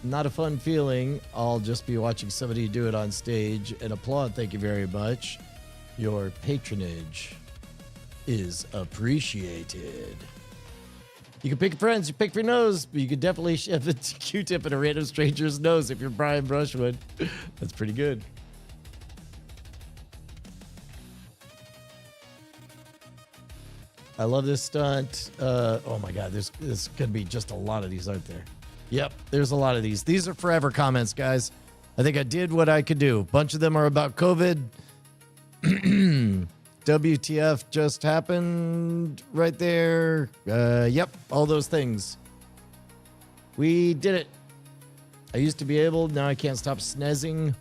a fun feeling. I'll just be watching somebody do it on stage and applaud. Thank you very much. Your patronage is appreciated. You can pick friends, you pick your nose, but you can definitely shove a Q-tip in a random stranger's nose if you're Brian Brushwood. That's pretty good. I love this stunt. Oh my God, there's going to be just a lot of these, aren't there? Yep, there's a lot of these. These are forever comments, guys. I think I did what I could do. A bunch of them are about COVID. WTF just happened right there. Yep, all those things. We did it. I used to be able, now I can't stop sneezing.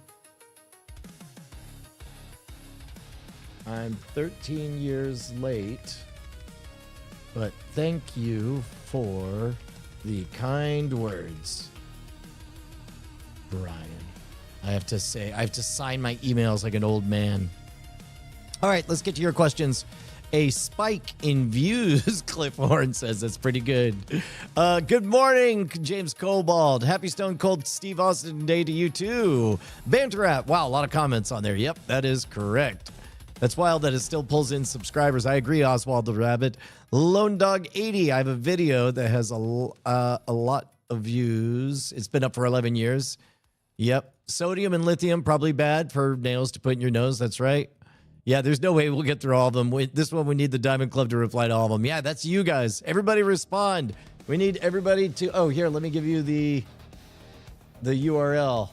I'm 13 years late, but thank you for the kind words, Brian. I have to sign my emails like an old man. All right, let's get to your questions. A spike in views, Cliff Horn says. That's pretty good. Good morning, James Cobalt. Happy Stone Cold Steve Austin Day to you, too. Banter app. Wow, a lot of comments on there. Yep, that is correct. That's wild that it still pulls in subscribers. I agree, Oswald the Rabbit. Lone Dog 80. I have a video that has a lot of views. It's been up for 11 years. Yep. Sodium and lithium, probably bad for nails to put in your nose. That's right. Yeah, there's no way we'll get through all of them. This one, we need the Diamond Club to reply to all of them. Yeah, that's you guys. Everybody respond. We need everybody to... Oh, here, let me give you the URL.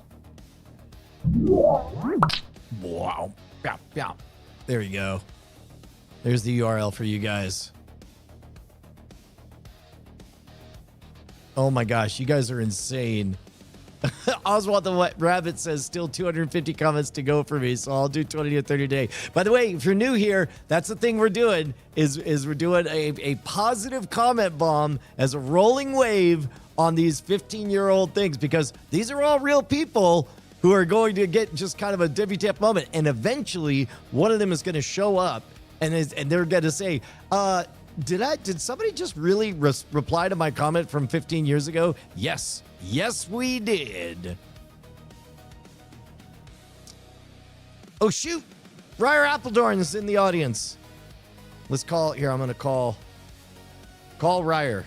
Wow. Yeah. There you go. There's the URL for you guys. Oh my gosh, you guys are insane. Oswald the Rabbit says still 250 comments to go for me, so I'll do 20 to 30 a day. By the way, if you're new here, that's the thing we're doing is we're doing a positive comment bomb as a rolling wave on these 15-year-old things, because these are all real people who are going to get just kind of a WTF moment, and eventually one of them is going to show up and they're going to say, did somebody just really reply to my comment from 15 years ago? Yes, we did. Oh, shoot. Ryer Appledorn is in the audience. Let's call... Here, I'm going to call Ryer.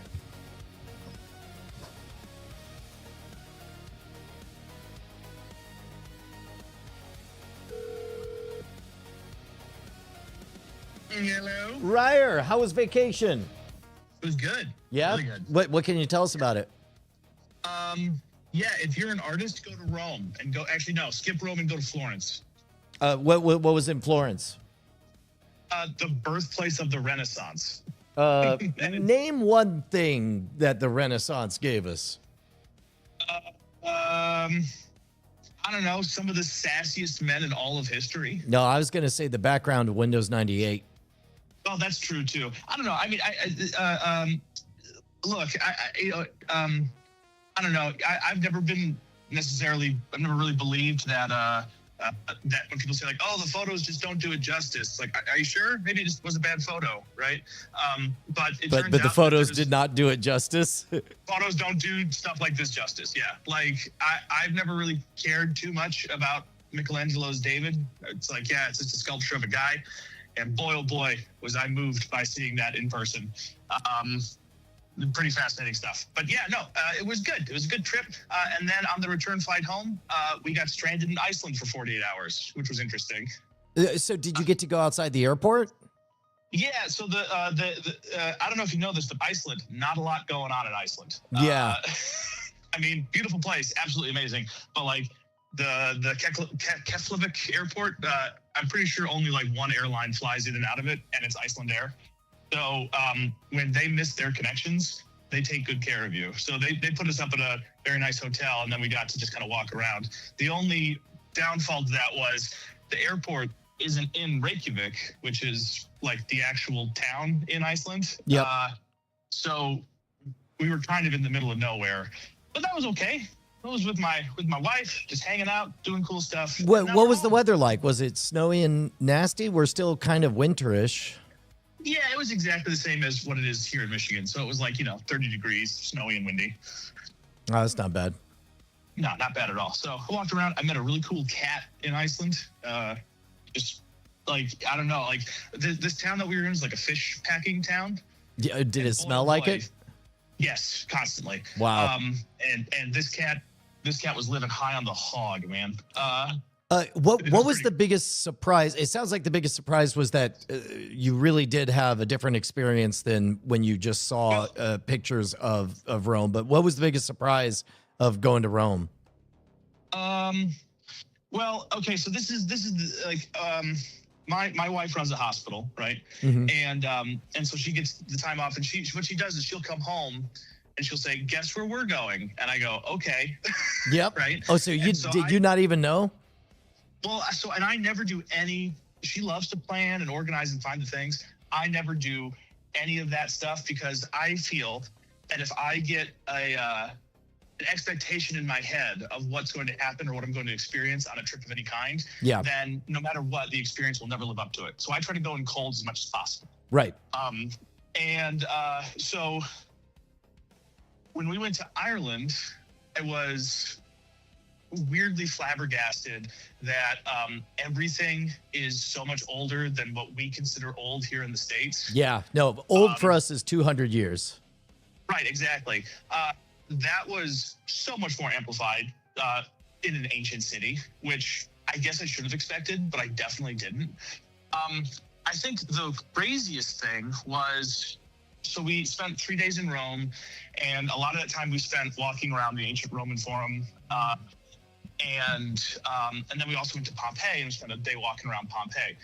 Hello. Ryer, how was vacation? It was good. Yeah? Really good. What can you tell us about it? Yeah, if you're an artist, go to Rome and go. Actually, no, skip Rome and go to Florence. What was in Florence? The birthplace of the Renaissance. Name one thing that the Renaissance gave us. I don't know, some of the sassiest men in all of history. No, I was going to say the background of Windows 98. Oh, that's true too. I don't know. I mean, look, I don't know. I've never really believed that that when people say like, oh, the photos just don't do it justice. Like, are you sure? Maybe it just was a bad photo, right? But the photos did not do it justice. Photos don't do stuff like this justice. Yeah. Like I've never really cared too much about Michelangelo's David. It's like, yeah, it's just a sculpture of a guy. And boy, oh boy, was I moved by seeing that in person. Pretty fascinating stuff. But yeah, no, it was good. It was a good trip. And then on the return flight home, we got stranded in Iceland for 48 hours, which was interesting. So did you get to go outside the airport? Yeah. So I don't know if you know this, but Iceland, not a lot going on in Iceland. Yeah. I mean, beautiful place, absolutely amazing. But like the Keflavik airport, I'm pretty sure only like one airline flies in and out of it, and it's Iceland Air. So when they miss their connections, they take good care of you. So they put us up at a very nice hotel, and then we got to just kind of walk around. The only downfall to that was the airport isn't in Reykjavik, which is like the actual town in Iceland. Yeah. So we were kind of in the middle of nowhere, but that was okay. I was with my wife, just hanging out, doing cool stuff. What was the weather like? Was it snowy and nasty? We're still kind of winterish. Yeah, it was exactly the same as what it is here in Michigan. So it was like, 30 degrees, snowy and windy. Oh, that's not bad. No, not bad at all. So I walked around. I met a really cool cat in Iceland. Just like, I don't know, like this town that we were in is like a fish packing town. Yeah, did it smell like it? Yes, constantly. Wow. And this cat was living high on the hog, man. What was the biggest surprise? It sounds like the biggest surprise was that you really did have a different experience than when you just saw pictures of Rome. But what was the biggest surprise of going to Rome? Well, okay, so this is like my wife runs a hospital, right? Mm-hmm. And so she gets the time off, and what she does is she'll come home and she'll say, "Guess where we're going?" And I go, "Okay." Yep. Right. Oh, so did you not even know? Well, and I never do any. She loves to plan and organize and find the things. I never do any of that stuff because I feel that if I get an expectation in my head of what's going to happen or what I'm going to experience on a trip of any kind, then no matter what, the experience will never live up to it. So I try to go in cold as much as possible. Right. So when we went to Ireland, I was weirdly flabbergasted that everything is so much older than what we consider old here in the States. Yeah, no, old for us is 200 years. Right, exactly. That was so much more amplified in an ancient city, which I guess I should have expected, but I definitely didn't. I think the craziest thing was, so we spent 3 days in Rome, and a lot of that time we spent walking around the ancient Roman Forum. And then we also went to Pompeii and spent a day walking around Pompeii.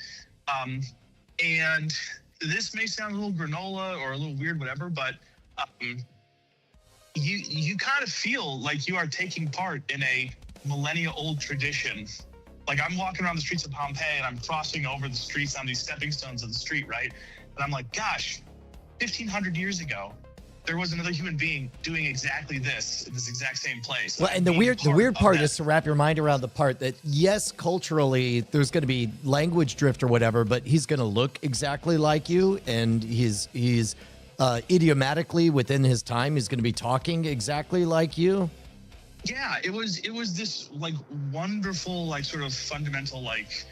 And this may sound a little granola or a little weird, whatever, but you kind of feel like you are taking part in a millennia-old tradition. Like I'm walking around the streets of Pompeii and I'm crossing over the streets on these stepping stones of the street, right? And I'm like, gosh, 1,500 years ago, there was another human being doing exactly this in this exact same place. Well, and the weird part is to wrap your mind around the part that, yes, culturally, there's going to be language drift or whatever, but he's going to look exactly like you, and he's idiomatically within his time, he's going to be talking exactly like you. Yeah, it was this like wonderful, like sort of fundamental, like,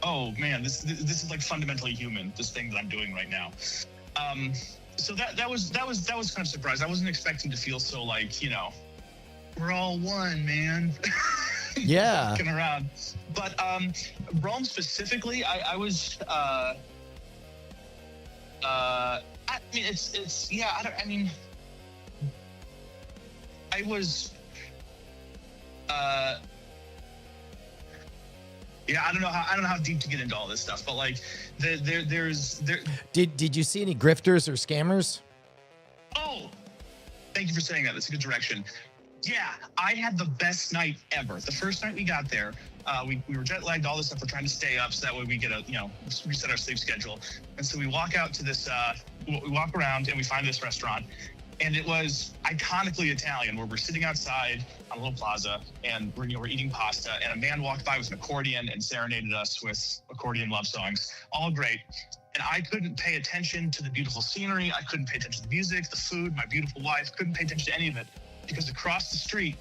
oh man, this is like fundamentally human, this thing that I'm doing right now. So that was kind of surprised. I wasn't expecting to feel so like, we're all one, man. Yeah. Walking around. But Rome specifically, I was I mean, it's yeah. I mean, I was. Yeah, I don't know how deep to get into all this stuff, but like, there's. Did you see any grifters or scammers? Oh, thank you for saying that. That's a good direction. Yeah, I had the best night ever. The first night we got there, we were jet lagged, all this stuff. We're trying to stay up so that way we get reset our sleep schedule. And so we walk out to this, we walk around and we find this restaurant. And it was iconically Italian, where we're sitting outside on a little plaza and we're eating pasta. And a man walked by with an accordion and serenaded us with accordion love songs. All great. And I couldn't pay attention to the beautiful scenery. I couldn't pay attention to the music, the food, my beautiful wife. Couldn't pay attention to any of it because across the street,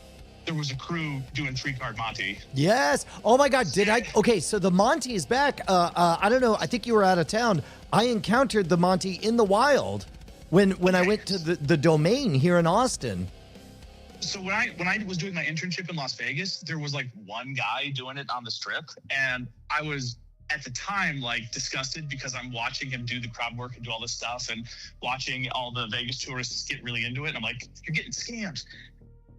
there was a crew doing 3-card Monte. Yes. Oh my God. Okay, so the Monte is back. I don't know. I think you were out of town. I encountered the Monte in the wild when I went to the Domain here in Austin. So when I was doing my internship in Las Vegas, there was like one guy doing it on the strip, and I was at the time like disgusted because I'm watching him do the crowd work and do all this stuff and watching all the Vegas tourists get really into it. And I'm like, you're getting scammed.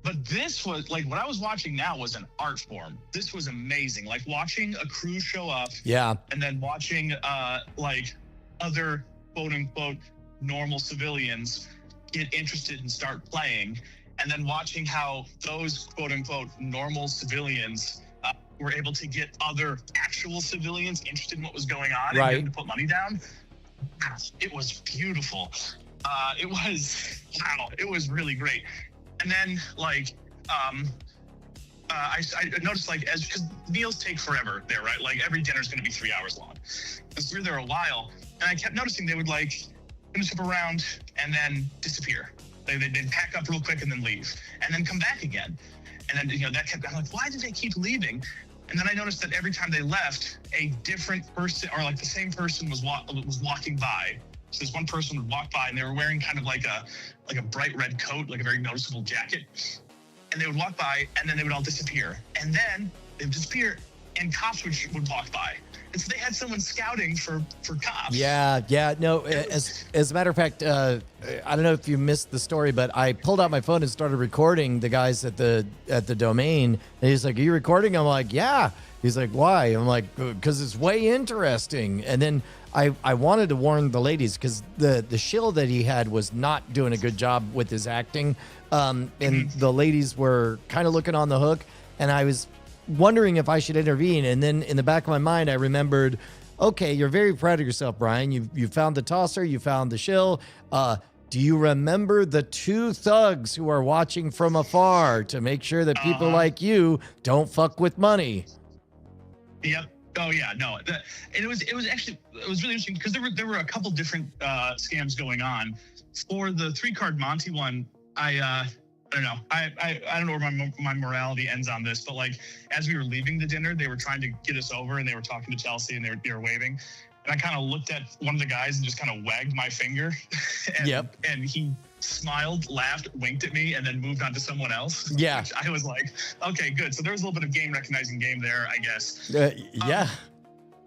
But this was like, what I was watching now was an art form. This was amazing. Like watching a crew show up. Yeah. And then watching like other quote unquote normal civilians get interested and start playing. And then watching how those quote unquote normal civilians were able to get other actual civilians interested in what was going on and get them to put money down. It was beautiful. It was really great. And then like, I noticed like, because meals take forever there, right? Like every dinner's gonna be 3 hours long. And so we were there a while, and I kept noticing they would like finish up around and then disappear. They'd pack up real quick and then leave, and then come back again. And then, that kept, I'm like, why did they keep leaving? And then I noticed that every time they left, a different person, or like the same person was walking by. So this one person would walk by and they were wearing kind of like a bright red coat, like a very noticeable jacket. And they would walk by and then they would all disappear. And then they would disappear and cops would walk by. And so they had someone scouting for cops. Yeah. No, as a matter of fact, I don't know if you missed the story, but I pulled out my phone and started recording the guys at the Domain. And he's like, "Are you recording?" I'm like, "Yeah." He's like, "Why?" I'm like, "Because it's way interesting." And then I wanted to warn the ladies because the shill that he had was not doing a good job with his acting. And the ladies were kind of looking on the hook. And I was wondering if I should intervene. And then in the back of my mind, I remembered, okay, you're very proud of yourself, Brian. You found the tosser, you found the shill. Do you remember the two thugs who are watching from afar to make sure that people like you don't fuck with money? Yep. Oh yeah, no. It was really interesting because there were a couple different scams going on. For the 3-card Monte one, I don't know. I don't know where my morality ends on this, but like as we were leaving the dinner, they were trying to get us over and they were talking to Chelsea and they were waving. And I kind of looked at one of the guys and just kind of wagged my finger. And he smiled, laughed, winked at me, and then moved on to someone else. Yeah. Which I was like, okay, good. So there was a little bit of recognizing game there, I guess. Yeah.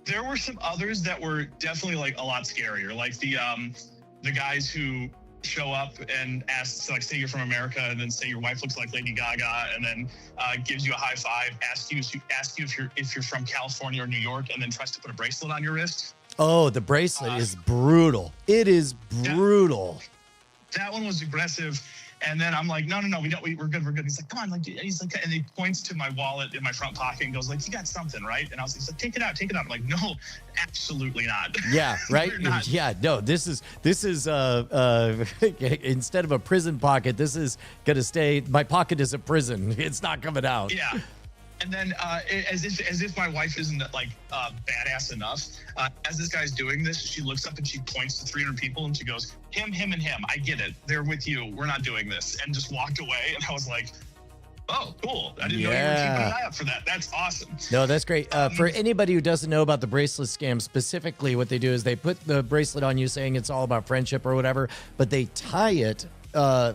There were some others that were definitely like a lot scarier. Like the guys who show up and ask, like, say you're from America, and then say your wife looks like Lady Gaga, and then gives you a high five, ask you if you're from California or New York, and then tries to put a bracelet on your wrist. Oh, the bracelet is brutal. It is brutal. That one was aggressive. And then I'm like, no, we're good. He's like, come on, like, and he points to my wallet in my front pocket and goes like, you got something, right? And I was like, so take it out. I'm like, no, absolutely not. Yeah, right. Yeah, no, this is instead of a prison pocket, this is gonna stay. My pocket is a prison. It's not coming out. Yeah. And then as if my wife isn't like badass enough, as this guy's doing this, she looks up and she points to 300 people and she goes, him, and him. I get it. They're with you. We're not doing this. And just walked away. And I was like, oh, cool. I didn't know you were keeping an eye out for that. That's awesome. No, that's great. For anybody who doesn't know about the bracelet scam, specifically what they do is they put the bracelet on you saying it's all about friendship or whatever, but they tie it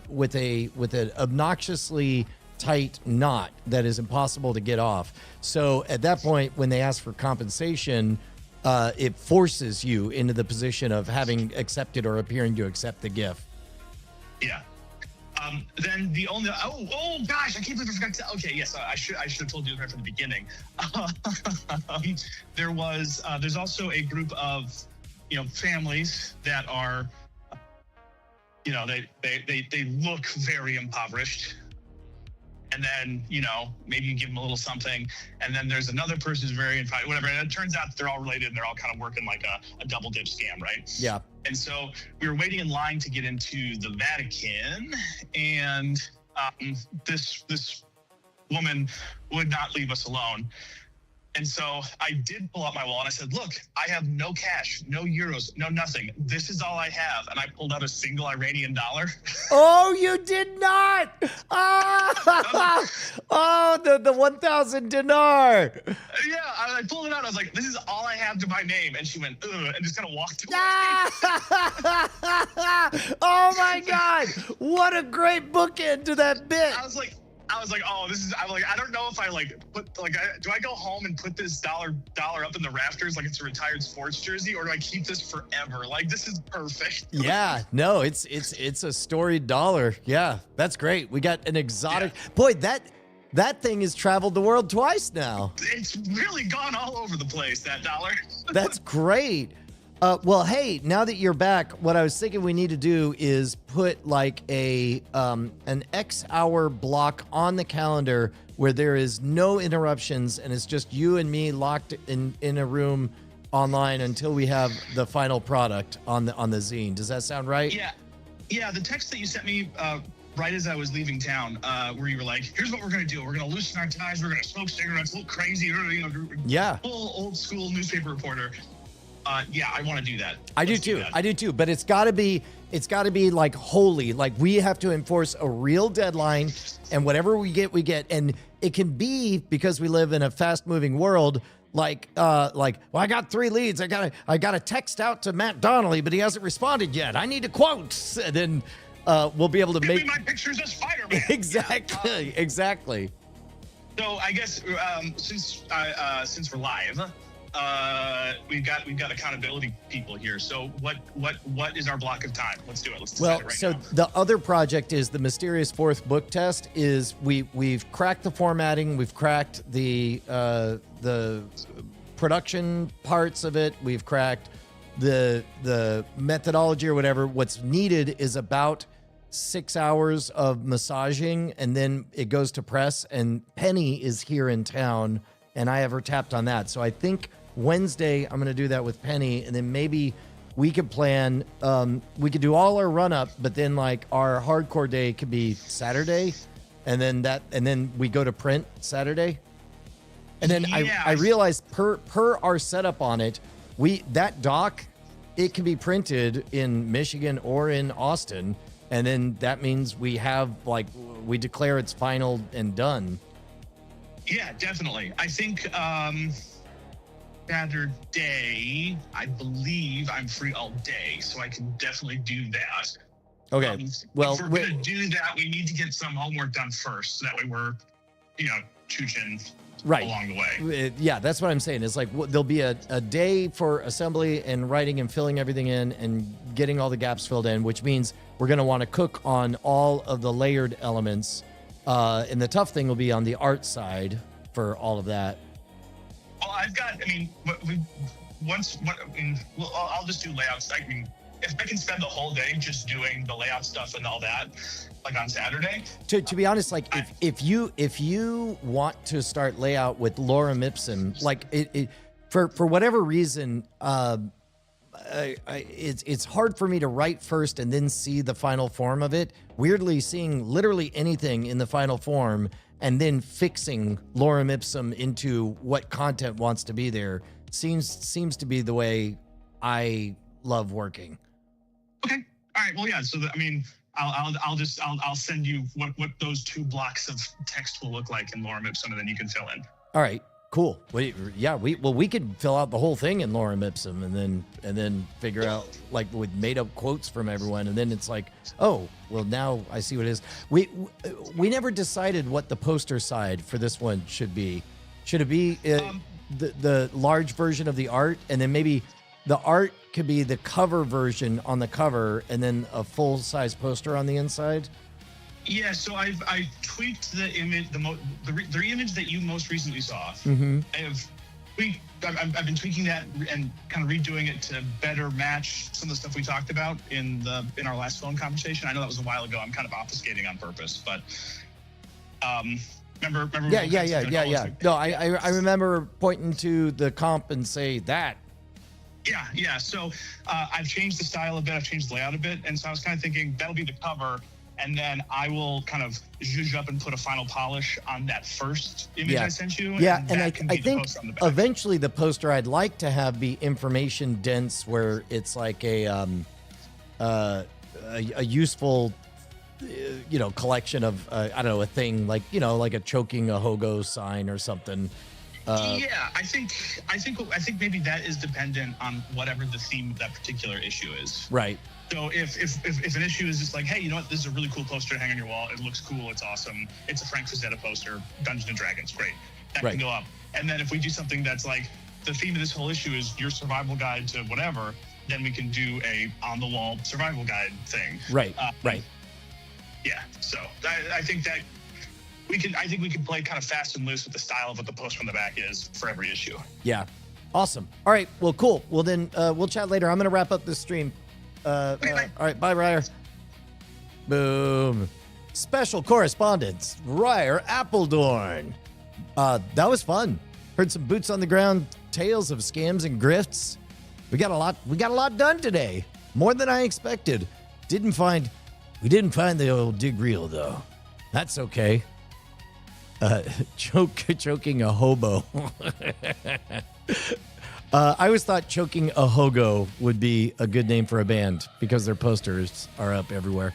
with an obnoxiously tight knot that is impossible to get off. So at that point, when they ask for compensation, it forces you into the position of having accepted or appearing to accept the gift. Yeah. Then the only oh gosh, I can't believe I forgot to. Okay, yes, I should have told you right from the beginning. There's also a group of families that are they look very impoverished. And then, maybe you give them a little something. And then there's another person who's very invited, whatever. And it turns out that they're all related and they're all kind of working like a double dip scam, right? Yeah. And so we were waiting in line to get into the Vatican. And this woman would not leave us alone. And so I did pull out my wallet and I said, look, I have no cash, no euros, no nothing. This is all I have. And I pulled out a single Iranian dollar. Oh, you did not. The 1,000 dinar. Yeah, I pulled it out. I was like, this is all I have to my name. And she went, ugh, and just kind of walked away. Oh my God. What a great bookend to that bit. I was like, oh, I don't know if I do I go home and put this dollar up in the rafters like it's a retired sports jersey, or do I keep this forever? Like, this is perfect. Yeah, no, it's a storied dollar. Yeah, that's great. We got an exotic. Yeah. Boy, that thing has traveled the world twice now. It's really gone all over the place, that dollar. That's great. Well, hey, now that you're back, what I was thinking we need to do is put like an X hour block on the calendar where there is no interruptions and it's just you and me locked in a room online until we have the final product on the zine. Does that sound right? Yeah. The text that you sent me right as I was leaving town, where you were like, "Here's what we're gonna do. We're gonna loosen our ties. We're gonna smoke cigarettes, a little crazy, yeah, full old school newspaper reporter." Yeah, I want to do that. I do too. But it's got to be like holy. Like, we have to enforce a real deadline, and whatever we get. And it can be, because we live in a fast moving world. Well, I got 3 leads. I got a text out to Matt Donnelly, but he hasn't responded yet. I need a quote, and then we'll be able to Give me my pictures of Spider-Man. Exactly. So I guess since we're live. We've got accountability people here. So what is our block of time? Let's do it. Let's decide it right now. The other project is the mysterious 4th book test. Is we've cracked the formatting, we've cracked the production parts of it, we've cracked the methodology or whatever. What's needed is about 6 hours of massaging, and then it goes to press. And Penny is here in town, and I have her tapped on that. So I think Wednesday I'm going to do that with Penny, and then maybe we could plan, we could do all our run up, but then like our hardcore day could be Saturday, and then we go to print Saturday. And then I realized per our setup on it, that doc, it can be printed in Michigan or in Austin, and then that means we declare it's final and done. Yeah, definitely. I think Saturday, I believe I'm free all day, so I can definitely do that. Okay. Well, if we're going to do that, we need to get some homework done first, so that way we're, chooching along the way. Yeah, that's what I'm saying. It's like there'll be a day for assembly and writing and filling everything in and getting all the gaps filled in, which means we're going to want to cook on all of the layered elements. And the tough thing will be on the art side for all of that. Well, I'll just do layouts. If I can spend the whole day just doing the layout stuff and all that, like on Saturday. To be honest, like if you want to start layout with lorem ipsum, like for whatever reason, it's hard for me to write first and then see the final form of it. Weirdly, seeing literally anything in the final form and then fixing lorem ipsum into what content wants to be there seems to be the way I love working. Okay. All right. Well, yeah. So I'll send you what those 2 blocks of text will look like in lorem ipsum, and then you can fill in. All right. Cool. We could fill out the whole thing in lorem ipsum and then figure out like with made up quotes from everyone, and then it's like, oh, well, now I see what it is. We never decided what the poster side for this one should be. Should it be the large version of the art, and then maybe the art could be the cover version on the cover, and then a full size poster on the inside. Yeah, so I tweaked the image, the image that you most recently saw. Mm-hmm. I've been tweaking that and kind of redoing it to better match some of the stuff we talked about in our last phone conversation. I know that was a while ago. I'm kind of obfuscating on purpose, but remember? Yeah. No, I remember pointing to the comp and say that. Yeah. So I've changed the style a bit. I've changed the layout a bit, and so I was kind of thinking that'll be the cover. And then I will kind of zhuzh up and put a final polish on that first image I sent you. Yeah, and I think eventually the poster I'd like to have be information dense, where it's like a useful, collection of I don't know, a thing like like a choking a hogo sign or something. Yeah, I think maybe that is dependent on whatever the theme of that particular issue is. Right. So if an issue is just like, hey, you know what, this is a really cool poster to hang on your wall. It looks cool. It's awesome. It's a Frank Frazetta poster, Dungeons and Dragons. Great. That can go up. And then if we do something that's like, the theme of this whole issue is your survival guide to whatever, then we can do a on the wall survival guide thing. Right. Right. Yeah. So I think that we can play kind of fast and loose with the style of what the poster on the back is for every issue. Yeah. Awesome. All right. Well, cool. Well, then we'll chat later. I'm going to wrap up this stream. All right, bye, Ryer. Boom. Special correspondence, Ryer Appledorn. That was fun. Heard some boots on the ground tales of scams and grifts. We got a lot done today. More than I expected. We didn't find the old Digg Reel though. That's okay. Choking a hobo. I always thought Choking a Hogo would be a good name for a band because their posters are up everywhere.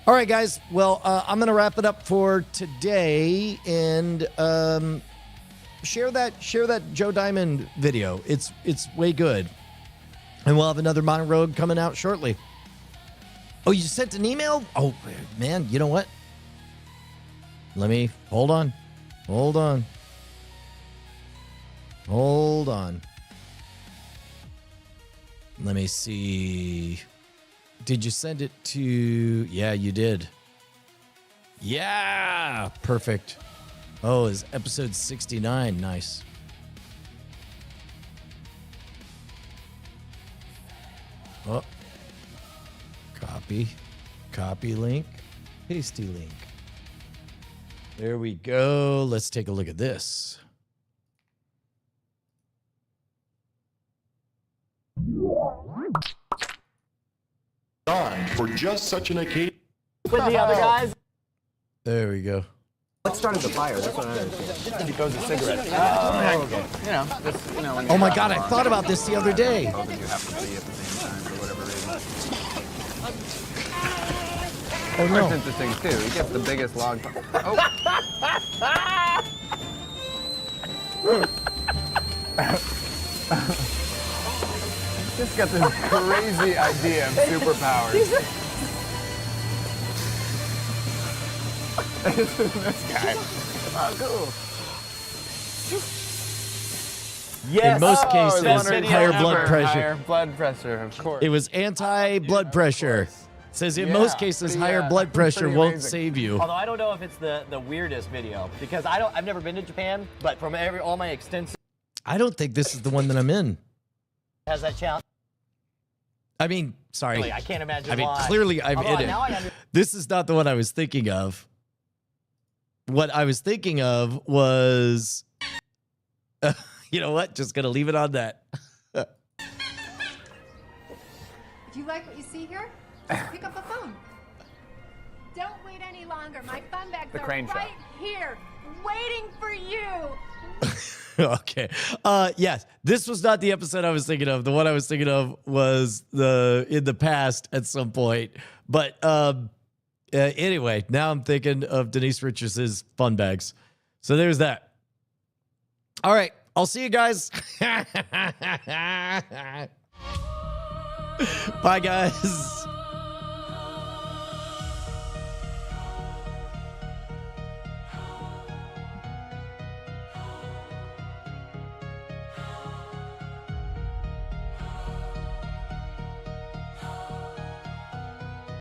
All right, guys. Well, I'm going to wrap it up for today and share that Joe Diamond video. It's way good. And we'll have another Modern Rogue coming out shortly. Oh, you sent an email? Oh, man. You know what? Let me hold on. Let me see. Did you send it to... Yeah, you did. Yeah, perfect. Oh, it's episode 69. Nice. Oh. Copy link. Pasty link. There we go. Let's take a look at this. For just such an occasion. With the other guys. There we go. What started the fire? That's what I understand. He throws a cigarette. Okay. Oh my God, I thought about this the other day. Both of you have to be at the same time for whatever reason. Oh no. That's interesting too. He gets the biggest log. Oh. Just got this crazy idea of superpowers. This guy. Oh, cool. Yes. In most cases, higher blood pressure. Higher blood pressure, of course. It was anti-blood pressure. It says in most cases, higher blood pressure won't save you. Although I don't know if it's the weirdest video because I've never been to Japan, but from all my extensive. I don't think this is the one that I'm in. Has that challenge? I mean, sorry. Really, I can't imagine why. Clearly I'm in it. This is not the one I was thinking of. What I was thinking of was, you know what? Just going to leave it on that. Do you like what you see here? Pick up the phone. Don't wait any longer. My fun bags are right here, waiting for you. Okay. Yes, this was not the episode I was thinking of. The one I was thinking of was in the past at some point. But anyway, now I'm thinking of Denise Richards' fun bags. So there's that. All right. I'll see you guys. Bye, guys.